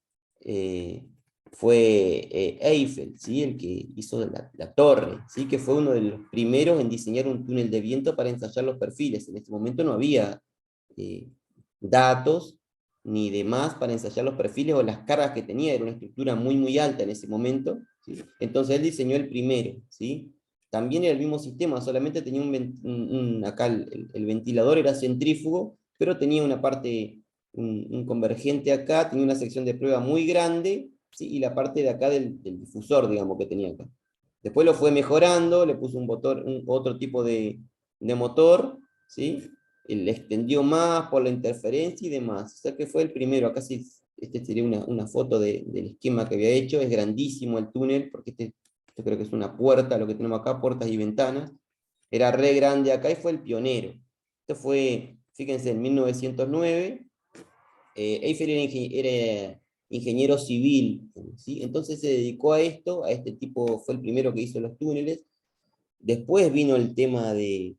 fue Eiffel, ¿sí? El que hizo la torre, ¿sí? Que fue uno de los primeros en diseñar un túnel de viento para ensayar los perfiles. En este momento no había eh, datos ni demás para ensayar los perfiles o las cargas que tenía, era una estructura muy muy alta en ese momento, ¿sí? Entonces él diseñó el primero, ¿sí? También era el mismo sistema, solamente tenía acá el ventilador era centrífugo, pero tenía una parte, un convergente acá, tenía una sección de prueba muy grande, ¿sí? Y la parte de acá del difusor, digamos, que tenía acá. Después lo fue mejorando, le puso otro tipo de motor, ¿sí? Le extendió más por la interferencia y demás. O sea que fue el primero. Acá sí, este sería una foto del esquema que había hecho. Es grandísimo el túnel, porque esto creo que es una puerta, lo que tenemos acá, puertas y ventanas. Era re grande acá y fue el pionero. Esto fue, fíjense, en 1909. Eiffel era ingeniero civil, ¿sí? Entonces se dedicó a esto, a este tipo, fue el primero que hizo los túneles. Después vino el tema de,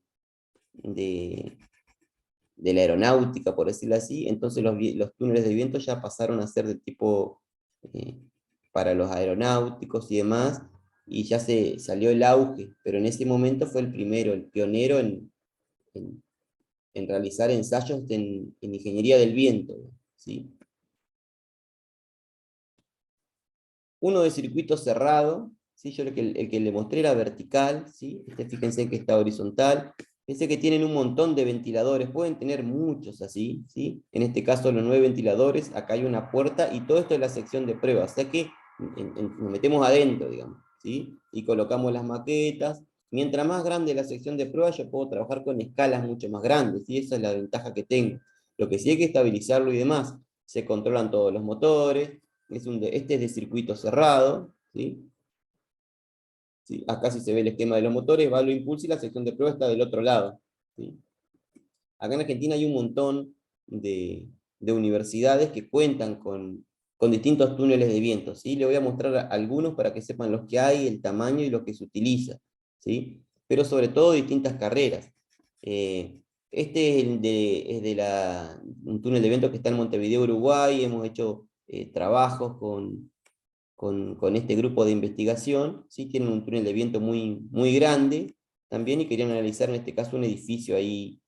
de la aeronáutica, por decirlo así, entonces los túneles de viento ya pasaron a ser de tipo eh, para los aeronáuticos y demás, y ya se salió el auge, pero en ese momento fue el primero, el pionero en, en realizar ensayos en ingeniería del viento, ¿sí? Uno de circuito cerrado, ¿sí? Yo el que le mostré era vertical, ¿sí? Fíjense que está horizontal. Fíjense que tienen un montón de ventiladores, pueden tener muchos así, ¿sí? En este caso los 9 ventiladores, acá hay una puerta y todo esto es la sección de prueba, o sea que nos metemos adentro, digamos, ¿sí? Y colocamos las maquetas. Mientras más grande la sección de prueba, yo puedo trabajar con escalas mucho más grandes, ¿sí? Esa es la ventaja que tengo. Lo que sí hay que estabilizarlo y demás. Se controlan todos los motores, este es de circuito cerrado, ¿sí? ¿Sí? Acá si se ve el esquema de los motores, va lo impulsa y la sección de prueba está del otro lado, ¿sí? Acá en Argentina hay un montón de universidades que cuentan con distintos túneles de viento, ¿sí? Le voy a mostrar algunos para que sepan los que hay, el tamaño y lo que se utiliza, ¿sí? Pero sobre todo distintas carreras. Este es un túnel de viento que está en Montevideo, Uruguay. Hemos hecho trabajos con este grupo de investigación, ¿sí? Tienen un túnel de viento muy, muy grande también y querían analizar en este caso un edificio ahí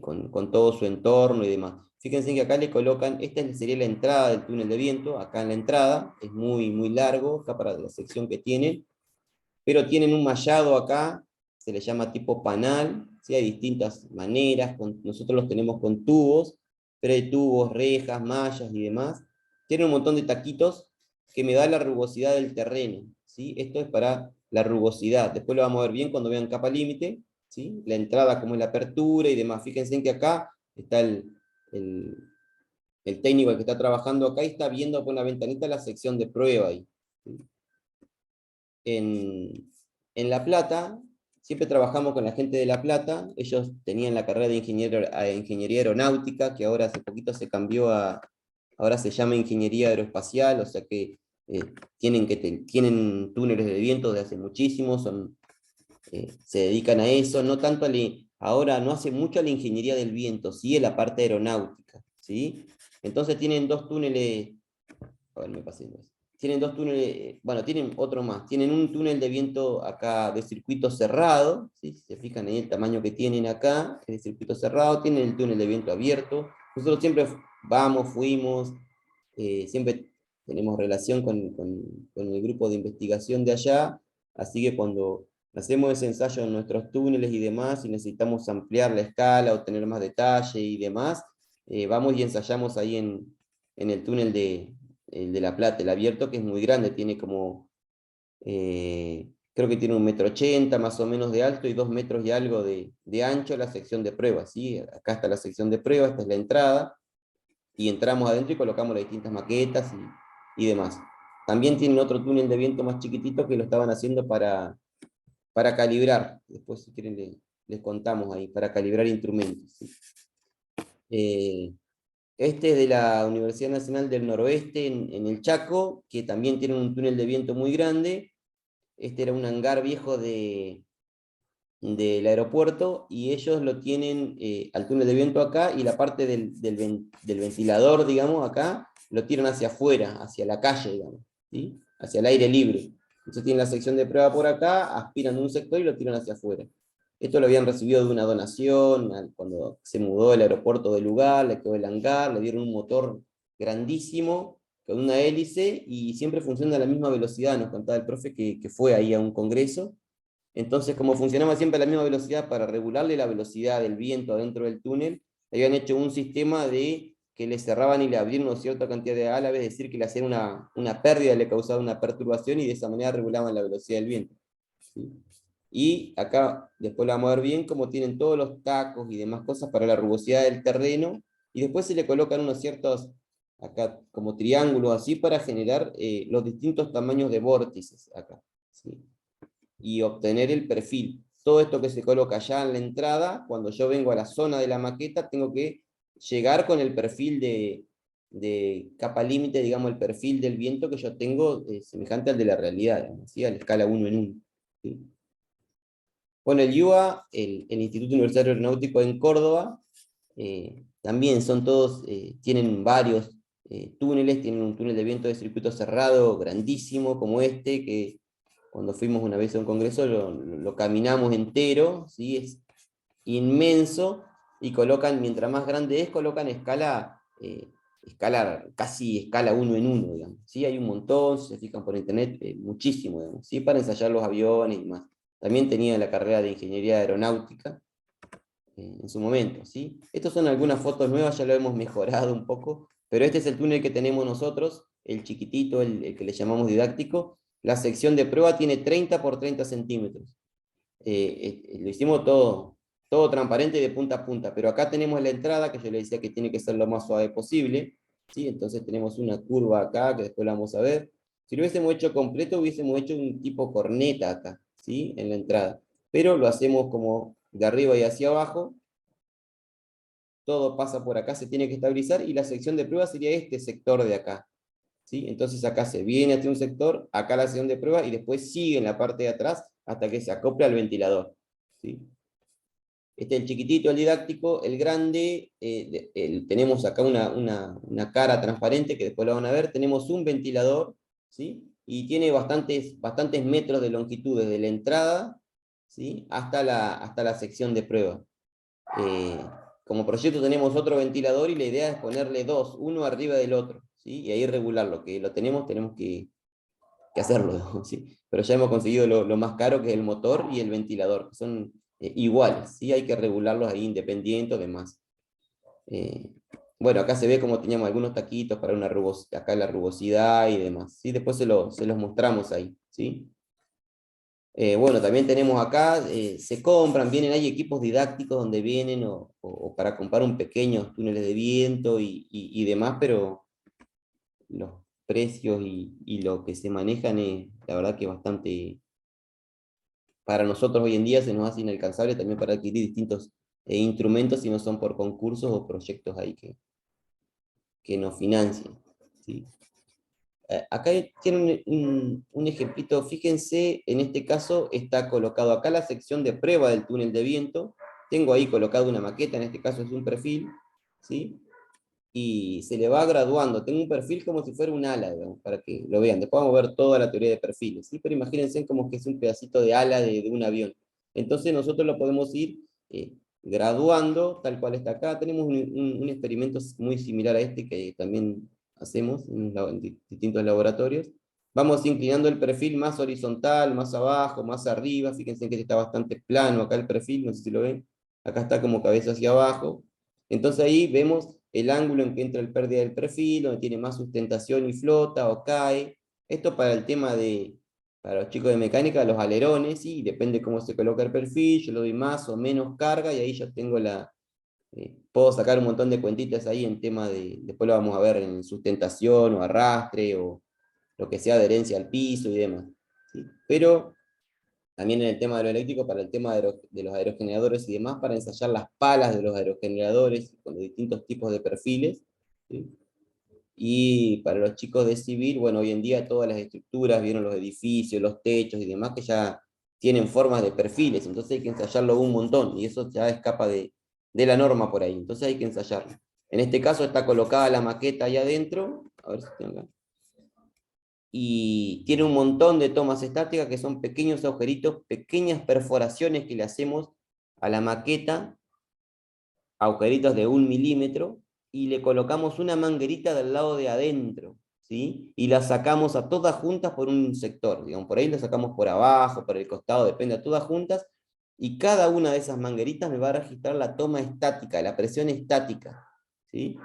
con todo su entorno y demás. Fíjense que acá le colocan, esta sería la entrada del túnel de viento, acá en la entrada, es muy, muy largo, acá para la sección que tiene, pero tienen un mallado acá, se le llama tipo panal, ¿sí? Hay distintas maneras, nosotros los tenemos con tubos, pero hay tubos, rejas, mallas y demás. Tiene un montón de taquitos que me da la rugosidad del terreno, ¿sí? Esto es para la rugosidad, después lo vamos a ver bien cuando vean capa límite, ¿sí? La entrada, como es la apertura y demás. Fíjense que acá está el, el técnico que está trabajando acá y está viendo por la ventanita la sección de prueba ahí, ¿sí? En La Plata, siempre trabajamos con la gente de La Plata. Ellos tenían la carrera de ingeniería aeronáutica, que ahora hace poquito se cambió ahora se llama ingeniería aeroespacial, o sea que tienen túneles de viento desde hace muchísimo, se dedican a eso, no tanto ahora no hace mucho a la ingeniería del viento, sí a la parte aeronáutica, ¿sí? Entonces tienen dos túneles, a ver, me pasé dos. Tienen dos túneles, bueno, tienen otro más. Tienen un túnel de viento acá de circuito cerrado, ¿sí? Si se fijan ahí el tamaño que tienen acá, es de circuito cerrado. Tienen el túnel de viento abierto. Nosotros siempre fuimos, siempre tenemos relación con el grupo de investigación de allá, así que cuando hacemos ese ensayo en nuestros túneles y demás, y necesitamos ampliar la escala, obtener más detalle y demás, vamos y ensayamos ahí en el túnel el de La Plata, el abierto, que es muy grande, tiene como, creo que tiene 1,80 m más o menos de alto y 2 metros y algo de ancho la sección de pruebas, ¿sí? Acá está la sección de pruebas, esta es la entrada, y entramos adentro y colocamos las distintas maquetas y demás. También tienen otro túnel de viento más chiquitito que lo estaban haciendo para calibrar. Después, si quieren, les contamos ahí, para calibrar instrumentos. ¿Sí? Este es de la Universidad Nacional del Noroeste, en el Chaco, que también tiene un túnel de viento muy grande. Este era un hangar viejo del aeropuerto, y ellos lo tienen al túnel de viento acá, y la parte del ventilador, digamos, acá, lo tiran hacia afuera, hacia la calle, digamos, ¿sí? Hacia el aire libre. Entonces tienen la sección de prueba por acá, aspiran de un sector y lo tiran hacia afuera. Esto lo habían recibido de una donación, cuando se mudó el aeropuerto del lugar, le quedó el hangar, le dieron un motor grandísimo, con una hélice, y siempre funciona a la misma velocidad, nos contaba el profe que fue ahí a un congreso. Entonces, como funcionaba siempre a la misma velocidad, para regularle la velocidad del viento adentro del túnel, habían hecho un sistema de que le cerraban y le abrían una cierta cantidad de álabes, es decir, que le hacían una pérdida, le causaba una perturbación, y de esa manera regulaban la velocidad del viento. ¿Sí? Y acá, después lo vamos a ver bien, cómo tienen todos los tacos y demás cosas para la rugosidad del terreno, y después se le colocan unos ciertos, acá, como triángulos así, para generar los distintos tamaños de vórtices acá. ¿Sí? Y obtener el perfil. Todo esto que se coloca ya en la entrada, cuando yo vengo a la zona de la maqueta, tengo que llegar con el perfil de capa límite, digamos, el perfil del viento que yo tengo, semejante al de la realidad, digamos, ¿sí? A la escala 1 en 1. ¿Sí? Bueno, el IUA, el Instituto Universitario Aeronáutico en Córdoba, también son todos, tienen varios túneles, tienen un túnel de viento de circuito cerrado grandísimo como este, que cuando fuimos una vez a un congreso lo caminamos entero, ¿sí? Es inmenso, y colocan, mientras más grande es, colocan casi escala 1 en 1, digamos. ¿Sí? Hay un montón, si se fijan por internet, muchísimo, digamos, ¿sí? Para ensayar los aviones y más. También tenía la carrera de Ingeniería Aeronáutica en su momento, ¿sí? Estas son algunas fotos nuevas, ya lo hemos mejorado un poco, pero este es el túnel que tenemos nosotros, el chiquitito, el que le llamamos didáctico. La sección de prueba tiene 30 por 30 centímetros. Lo hicimos todo transparente de punta a punta, pero acá tenemos la entrada, que yo le decía que tiene que ser lo más suave posible, ¿sí? Entonces tenemos una curva acá, que después la vamos a ver. Si lo hubiésemos hecho completo, hubiésemos hecho un tipo corneta acá, ¿sí? En la entrada. Pero lo hacemos como de arriba y hacia abajo, todo pasa por acá, se tiene que estabilizar, y la sección de prueba sería este sector de acá, ¿sí? Entonces acá se viene hacia un sector, acá la sección de prueba, y después sigue en la parte de atrás hasta que se acopla al ventilador, ¿sí? Este es el chiquitito, el didáctico. El grande, tenemos acá una cara transparente, que después lo van a ver. Tenemos un ventilador, ¿sí? Y tiene bastantes metros de longitud, desde la entrada, ¿sí? hasta la sección de prueba. Eh, Como proyecto tenemos otro ventilador, y la idea es ponerle dos, uno arriba del otro, ¿sí? Y ahí regularlo, que lo tenemos que hacerlo, ¿sí? Pero ya hemos conseguido lo más caro, que es el motor y el ventilador, que son iguales, ¿sí? Hay que regularlos ahí independientes, además. Eh, bueno, acá se ve como teníamos algunos taquitos para acá la rugosidad y demás, ¿sí? Después se los mostramos ahí, ¿sí? Bueno, también tenemos acá, se compran, hay equipos didácticos donde vienen, o para comprar un pequeños túneles de viento y demás, pero los precios y lo que se manejan es, la verdad, que bastante, para nosotros hoy en día se nos hace inalcanzable también para adquirir distintos instrumentos, si no son por concursos o proyectos ahí que nos financian, ¿sí? Acá tienen un ejemplito, fíjense, en este caso está colocado acá la sección de prueba del túnel de viento, tengo ahí colocado una maqueta, en este caso es un perfil, ¿sí? Y se le va graduando, tengo un perfil como si fuera un ala, digamos, para que lo vean, después vamos a ver toda la teoría de perfiles, ¿sí? Pero imagínense como que es un pedacito de ala de un avión. Entonces nosotros lo podemos ir graduando, tal cual está acá. Tenemos un experimento muy similar a este que también hacemos en distintos laboratorios, vamos inclinando el perfil más horizontal, más abajo, más arriba. Fíjense que este está bastante plano acá el perfil, no sé si lo ven. Acá está como cabeza hacia abajo. Entonces ahí vemos el ángulo en que entra el pérdida del perfil, donde tiene más sustentación y flota o cae. Esto para el tema de, para los chicos de mecánica, los alerones, y depende cómo se coloca el perfil, yo le doy más o menos carga y ahí ya tengo puedo sacar un montón de cuentitas ahí en tema de, después lo vamos a ver en sustentación o arrastre o lo que sea adherencia al piso y demás, ¿sí? Pero también en el tema de lo eléctrico, para el tema de los aerogeneradores y demás, para ensayar las palas de los aerogeneradores con los distintos tipos de perfiles, ¿sí? Y para los chicos de civil, bueno, hoy en día todas las estructuras, vieron los edificios, los techos y demás, que ya tienen formas de perfiles, entonces hay que ensayarlo un montón, y eso ya escapa de la norma por ahí, entonces hay que ensayarlo. En este caso está colocada la maqueta ahí adentro, a ver si tengo acá, y tiene un montón de tomas estáticas que son pequeños agujeritos, pequeñas perforaciones que le hacemos a la maqueta, agujeritos de 1 milímetro, y le colocamos una manguerita del lado de adentro, ¿sí? Y la sacamos a todas juntas por un sector, digamos, por ahí la sacamos por abajo, por el costado, depende, a todas juntas, y cada una de esas mangueritas me va a registrar la toma estática, la presión estática, ¿sí?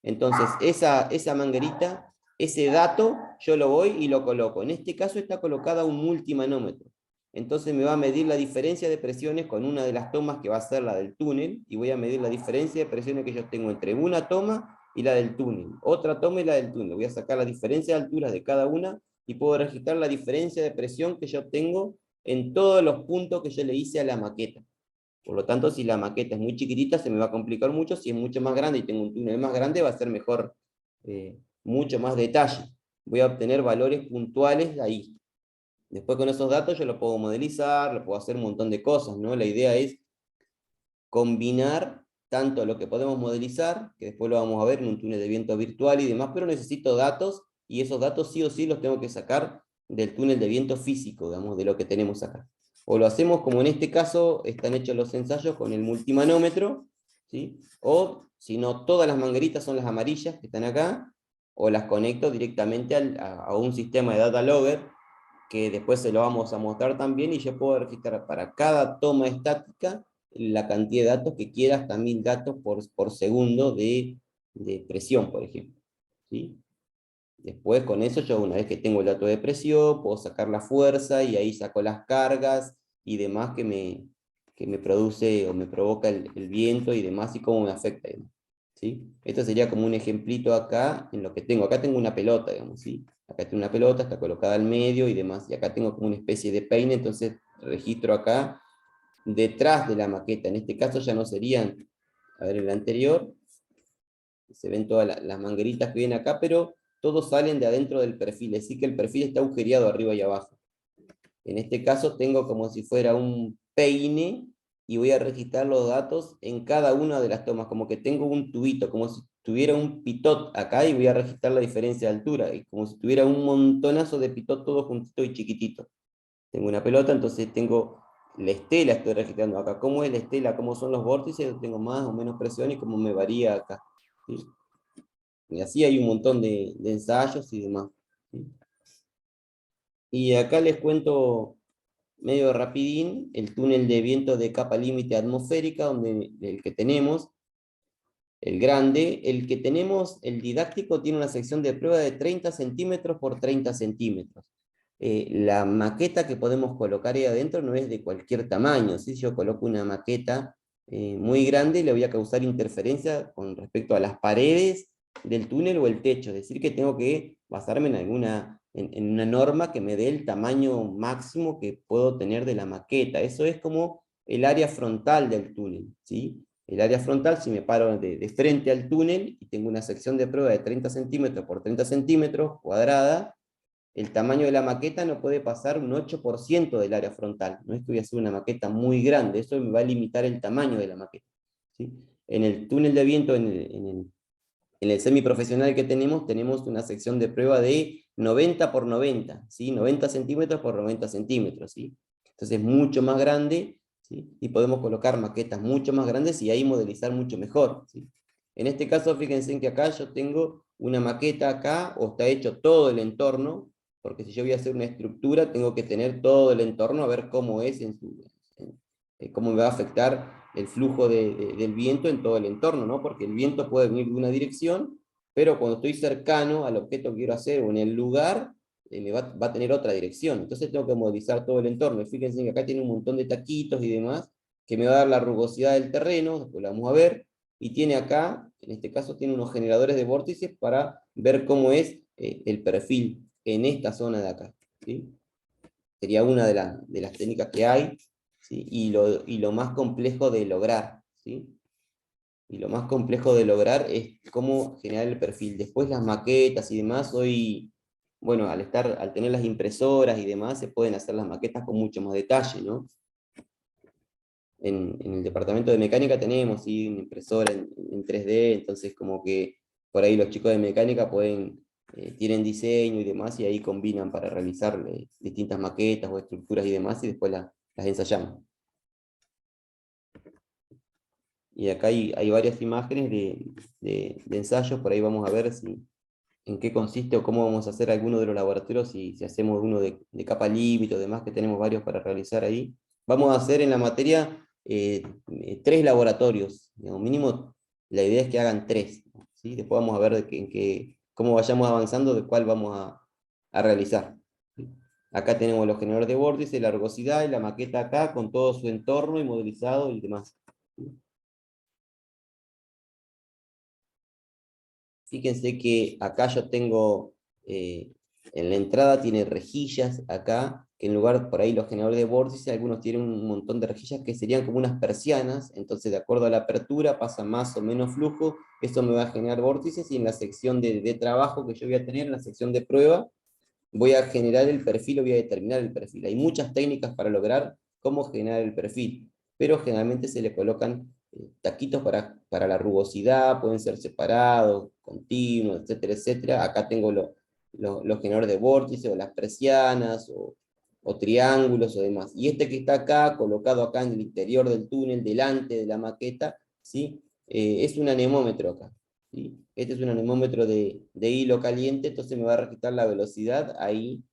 Entonces, esa manguerita, ese dato, yo lo voy y lo coloco. En este caso está colocada un multimanómetro. Entonces me va a medir la diferencia de presiones con una de las tomas que va a ser la del túnel, y voy a medir la diferencia de presiones que yo tengo entre una toma y la del túnel, otra toma y la del túnel. Voy a sacar la diferencia de alturas de cada una y puedo registrar la diferencia de presión que yo tengo en todos los puntos que yo le hice a la maqueta. Por lo tanto, si la maqueta es muy chiquitita, se me va a complicar mucho. Si es mucho más grande y tengo un túnel más grande, va a ser mejor, mucho más detalle. Voy a obtener valores puntuales de ahí. Después con esos datos yo lo puedo modelizar, lo puedo hacer un montón de cosas, ¿no? La idea es combinar tanto lo que podemos modelizar, que después lo vamos a ver en un túnel de viento virtual y demás, pero necesito datos, y esos datos sí o sí los tengo que sacar del túnel de viento físico, digamos, de lo que tenemos acá. O lo hacemos como en este caso están hechos los ensayos con el multimanómetro, ¿sí? O si no, todas las mangueritas son las amarillas que están acá, o las conecto directamente a un sistema de data logger, que después se lo vamos a mostrar también, y yo puedo registrar para cada toma estática la cantidad de datos que quiera, hasta 1000 datos por segundo de presión, por ejemplo, ¿sí? Después con eso yo, una vez que tengo el dato de presión, puedo sacar la fuerza y ahí saco las cargas y demás que me produce o me provoca el viento y demás, y cómo me afecta, digamos, ¿sí? Esto sería como un ejemplito acá en lo que tengo. Acá tengo una pelota, digamos, ¿sí? Acá tengo una pelota, está colocada al medio y demás, y acá tengo como una especie de peine, entonces registro acá detrás de la maqueta. En este caso ya no serían, a ver, en el anterior, se ven todas las mangueritas que vienen acá, pero todos salen de adentro del perfil, así que el perfil está agujereado arriba y abajo. En este caso tengo como si fuera un peine, y voy a registrar los datos en cada una de las tomas, como que tengo un tubito, como si tuviera un pitot acá, y voy a registrar la diferencia de altura, y como si tuviera un montonazo de pitot todo juntito y chiquitito. Tengo una pelota, entonces tengo la estela, estoy registrando acá. ¿Cómo es la estela? ¿Cómo son los vórtices? Tengo más o menos presión y cómo me varía acá, ¿sí? Y así hay un montón de ensayos y demás, ¿sí? Y acá les cuento medio rapidín el túnel de viento de capa límite atmosférica, donde el que tenemos, el grande, el que tenemos, el didáctico, tiene una sección de prueba de 30 centímetros por 30 centímetros. La maqueta que podemos colocar ahí adentro no es de cualquier tamaño, ¿sí? Si yo coloco una maqueta muy grande, le voy a causar interferencia con respecto a las paredes del túnel o el techo, es decir, que tengo que basarme en una norma que me dé el tamaño máximo que puedo tener de la maqueta. Eso es como el área frontal del túnel, ¿sí? El área frontal, si me paro de frente al túnel y tengo una sección de prueba de 30 centímetros por 30 centímetros cuadrada, el tamaño de la maqueta no puede pasar un 8% del área frontal. No es que voy a hacer una maqueta muy grande, eso me va a limitar el tamaño de la maqueta, ¿sí? En el túnel de viento, en el semiprofesional que tenemos una sección de prueba de 90 por 90, ¿sí? 90 centímetros por 90 centímetros, ¿sí? Entonces es mucho más grande, ¿sí? Y podemos colocar maquetas mucho más grandes y ahí modelizar mucho mejor, ¿sí? En este caso, fíjense que acá yo tengo una maqueta acá, o está hecho todo el entorno, porque si yo voy a hacer una estructura, tengo que tener todo el entorno a ver cómo es cómo me va a afectar el flujo del viento en todo el entorno, ¿no? Porque el viento puede venir de una dirección, pero cuando estoy cercano al objeto que quiero hacer o en el lugar, va a tener otra dirección. Entonces tengo que modelizar todo el entorno. Fíjense que acá tiene un montón de taquitos y demás, que me va a dar la rugosidad del terreno, después la vamos a ver, y tiene acá, en este caso, tiene unos generadores de vórtices para ver cómo es el perfil en esta zona de acá, ¿sí? Sería una de las técnicas que hay, ¿sí? Y lo más complejo de lograr, ¿sí? Y lo más complejo de lograr es cómo generar el perfil. Después las maquetas y demás, hoy, bueno, al tener las impresoras y demás, se pueden hacer las maquetas con mucho más detalle, ¿no? En el departamento de mecánica tenemos, ¿sí? Una impresora en 3D, entonces como que por ahí los chicos de mecánica tienen diseño y demás, y ahí combinan para realizar distintas maquetas o estructuras y demás, y después las ensayamos. Y acá hay varias imágenes de ensayos, por ahí vamos a ver en qué consiste o cómo vamos a hacer alguno de los laboratorios, si hacemos uno de capa límite o demás, que tenemos varios para realizar ahí. Vamos a hacer en la materia 3 laboratorios, digamos, mínimo la idea es que hagan 3, ¿sí? Después vamos a ver cómo vayamos avanzando, de cuál vamos a realizar. ¿Sí? Acá tenemos los generadores de vórtice, la rugosidad y la maqueta acá, con todo su entorno y modelizado y demás. ¿Sí? Fíjense que acá yo tengo, en la entrada tiene rejillas acá, que en lugar, por ahí los generadores de vórtice, algunos tienen un montón de rejillas que serían como unas persianas, entonces de acuerdo a la apertura pasa más o menos flujo, eso me va a generar vórtices, y en la sección de trabajo que yo voy a tener, en la sección de prueba, voy a generar el perfil o voy a determinar el perfil. Hay muchas técnicas para lograr cómo generar el perfil, pero generalmente se le colocan taquitos para la rugosidad, pueden ser separados, continuos, etcétera, etcétera. Acá tengo los generadores de vórtice o las persianas o triángulos o demás. Y este que está acá, colocado acá en el interior del túnel, delante de la maqueta, ¿sí? Es un anemómetro acá. ¿Sí? Este es un anemómetro de hilo caliente, entonces me va a registrar la velocidad ahí,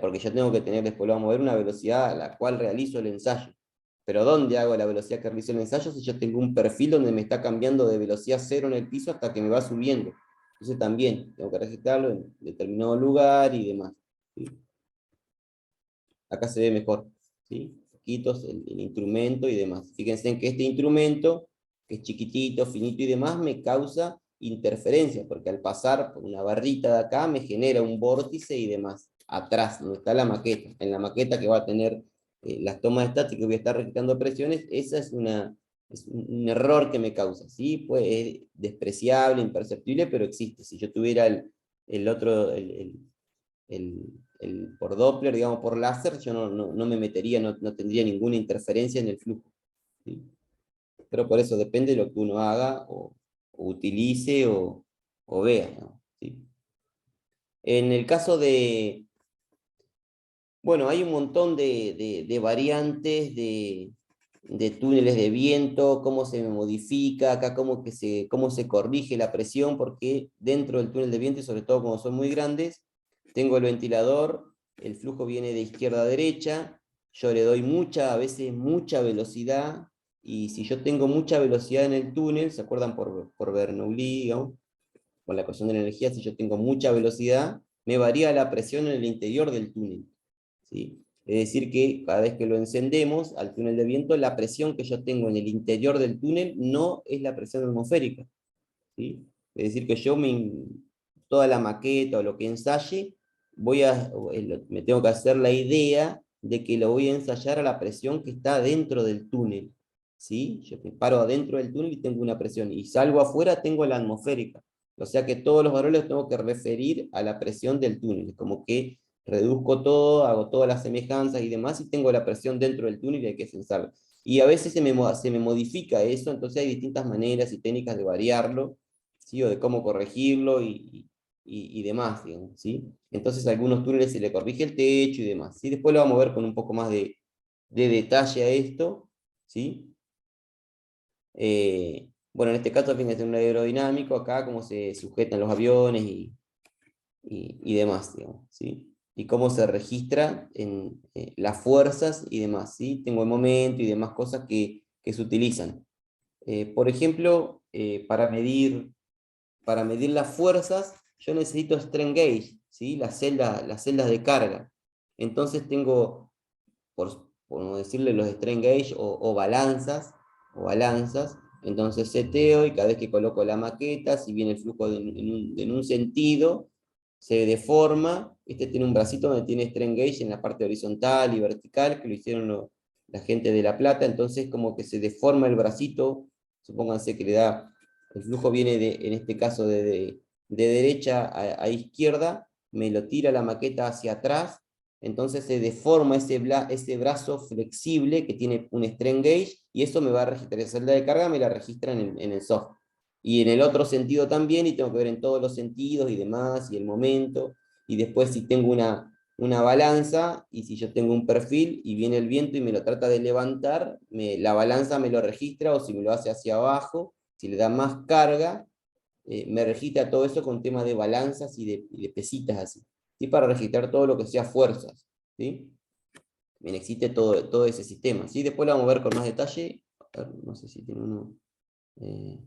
porque yo tengo que tener, después lo vamos a ver, una velocidad a la cual realizo el ensayo. Pero ¿dónde hago la velocidad que realizo el ensayo? Si yo tengo un perfil donde me está cambiando de velocidad cero en el piso hasta que me va subiendo. Entonces también tengo que registrarlo en determinado lugar y demás. ¿Sí? Acá se ve mejor, ¿sí? Poquitos, el instrumento y demás. Fíjense en que este instrumento, que es chiquitito, finito y demás, me causa interferencia, porque al pasar por una barrita de acá me genera un vórtice y demás. Atrás, donde está la maqueta. En la maqueta que va a tener las tomas estáticas, voy a estar registrando presiones, esa es un error que me causa, ¿sí? Pues es despreciable, imperceptible, pero existe. Si yo tuviera el otro, por Doppler, digamos, por láser, yo no me metería, no tendría ninguna interferencia en el flujo. ¿Sí? Pero por eso depende de lo que uno haga o utilice o vea, ¿no? ¿Sí? En el caso bueno, hay un montón de variantes de túneles de viento, cómo se modifica, acá cómo se corrige la presión, porque dentro del túnel de viento, y sobre todo cuando son muy grandes, tengo el ventilador, el flujo viene de izquierda a derecha, yo le doy a veces mucha velocidad, y si yo tengo mucha velocidad en el túnel, ¿se acuerdan por Bernoulli, digamos? Con la ecuación de la energía, si yo tengo mucha velocidad, me varía la presión en el interior del túnel. ¿Sí? Es decir que cada vez que lo encendemos al túnel de viento, la presión que yo tengo en el interior del túnel no es la presión atmosférica. ¿Sí? Es decir que toda la maqueta o lo que ensaye, me tengo que hacer la idea de que lo voy a ensayar a la presión que está dentro del túnel. ¿Sí? Yo me paro adentro del túnel y tengo una presión, y salgo afuera, tengo la atmosférica. O sea que todos los valores los tengo que referir a la presión del túnel. Es como que reduzco todo, hago todas las semejanzas y demás, y tengo la presión dentro del túnel y hay que censarla. Y a veces se me modifica eso, entonces hay distintas maneras y técnicas de variarlo, ¿sí? O de cómo corregirlo y demás, digamos, ¿sí? Entonces a algunos túneles se le corrige el techo y demás, ¿sí? Después lo vamos a ver con un poco más de detalle a esto, ¿sí? Bueno, en este caso, fíjense, un aerodinámico, acá cómo se sujetan los aviones y demás, digamos, ¿sí? Y cómo se registra en las fuerzas y demás, ¿sí? Tengo el momento y demás cosas que se utilizan. Por ejemplo, para medir las fuerzas, yo necesito strain gauge, ¿sí? Las celdas de carga. Entonces tengo, por no decirle, los strain gauge o balanzas. Entonces seteo y cada vez que coloco la maqueta, si viene el flujo en un sentido, se deforma. Este tiene un bracito donde tiene strain gauge en la parte horizontal y vertical, que lo hicieron la gente de La Plata. Entonces como que se deforma el bracito, supónganse que le da, el flujo viene en este caso de derecha a izquierda, me lo tira la maqueta hacia atrás, entonces se deforma ese brazo flexible que tiene un strain gauge, y eso me va a registrar, esa celda de carga me la registra en el software. Y en el otro sentido también, y tengo que ver en todos los sentidos y demás, y el momento, y después si tengo una balanza, y si yo tengo un perfil, y viene el viento y me lo trata de levantar, la balanza me lo registra, o si me lo hace hacia abajo, si le da más carga, me registra todo eso con temas de balanzas y de pesitas así, ¿sí? Para registrar todo lo que sea fuerzas, ¿sí? Bien, existe todo ese sistema, ¿sí? Después lo vamos a ver con más detalle. A ver, no sé si tiene uno. eh,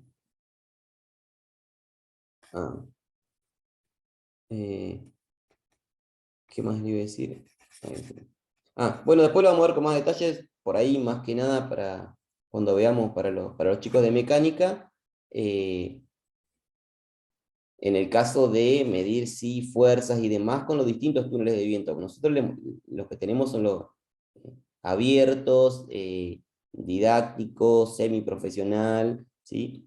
ah, eh, ¿Qué más le iba a decir? Bueno, después lo vamos a ver con más detalles, por ahí más que nada para cuando veamos para los chicos de mecánica. En el caso de medir sí, fuerzas y demás con los distintos túneles de viento. Nosotros los que tenemos son los abiertos, didácticos, semiprofesional, ¿sí?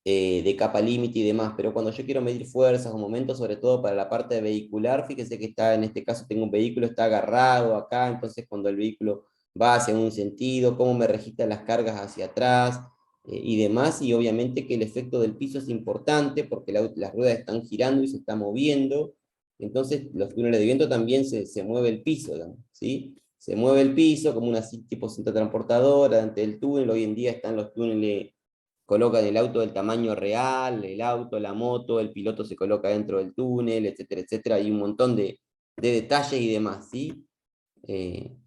De capa límite y demás, pero cuando yo quiero medir fuerzas o momentos, sobre todo para la parte vehicular, fíjese que está, en este caso tengo un vehículo, está agarrado acá, entonces cuando el vehículo va hacia un sentido, cómo me registra las cargas hacia atrás, y demás, y obviamente que el efecto del piso es importante, porque las ruedas están girando y se está moviendo, entonces los túneles de viento también se mueve el piso, digamos, ¿sí? Se mueve el piso como una tipo cinta transportadora ante el túnel. Hoy en día están los túneles, colocan el auto del tamaño real, el auto, la moto, el piloto se coloca dentro del túnel, etcétera, etcétera. Hay un montón de detalles y demás, ¿sí?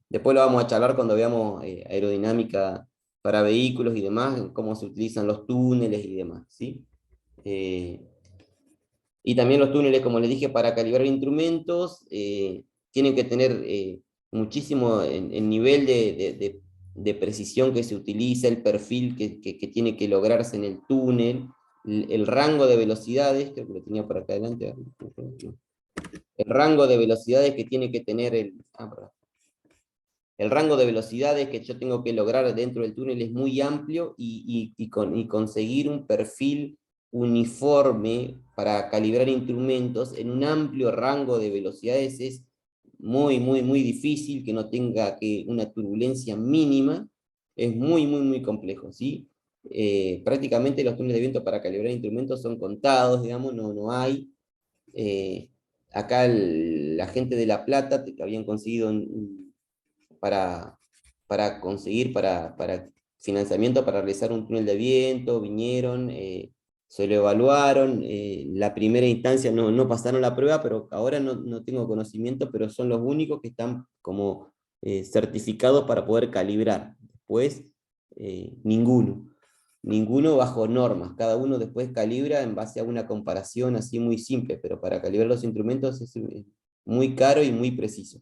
Después lo vamos a charlar cuando veamos aerodinámica para vehículos y demás, cómo se utilizan los túneles y demás, ¿sí? Eh, y también los túneles, como les dije, para calibrar instrumentos, tienen que tener muchísimo el nivel de precisión que se utiliza, el perfil que tiene que lograrse en el túnel, el rango de velocidades, creo que lo tenía por acá adelante, el rango de velocidades que tiene que tener perdón. El rango de velocidades que yo tengo que lograr dentro del túnel es muy amplio, y conseguir un perfil uniforme para calibrar instrumentos en un amplio rango de velocidades es muy difícil, que no tenga una turbulencia mínima, es muy complejo, ¿sí? Prácticamente los túneles de viento para calibrar instrumentos son contados, digamos, no hay. Eh, Acá la gente de La Plata habían conseguido para, para financiamiento para realizar un túnel de viento, vinieron, se lo evaluaron, la primera instancia no pasaron la prueba, pero ahora no tengo conocimiento, pero son los únicos que están como certificados para poder calibrar. Después, ninguno bajo normas, cada uno después calibra en base a una comparación así muy simple, pero para calibrar los instrumentos es muy caro y muy preciso,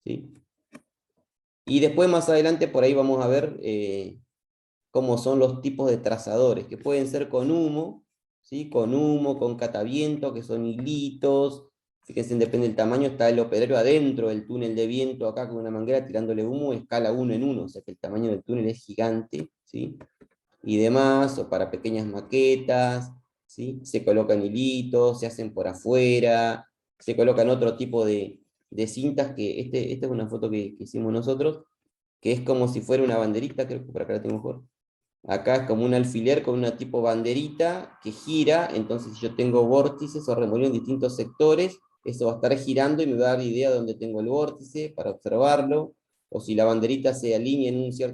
¿sí? Y después más adelante por ahí vamos a ver cómo son los tipos de trazadores, que pueden ser con humo, ¿sí? Con humo, con cataviento, que son hilitos. Fíjense, depende del tamaño, está el operario adentro del túnel de viento acá con una manguera tirándole humo, escala 1 en 1, o sea que el tamaño del túnel es gigante, ¿sí? Y demás, o para pequeñas maquetas, ¿sí? Se colocan hilitos, se hacen por afuera, se colocan otro tipo de cintas, que esta es una foto que hicimos nosotros, que es como si fuera una banderita, creo que por acá la tengo mejor. Acá es como un alfiler con una tipo banderita que gira, entonces si yo tengo vórtices o remolinos en distintos sectores, eso va a estar girando y me va a dar idea de dónde tengo el vórtice para observarlo, o si la banderita se alinea en un cierto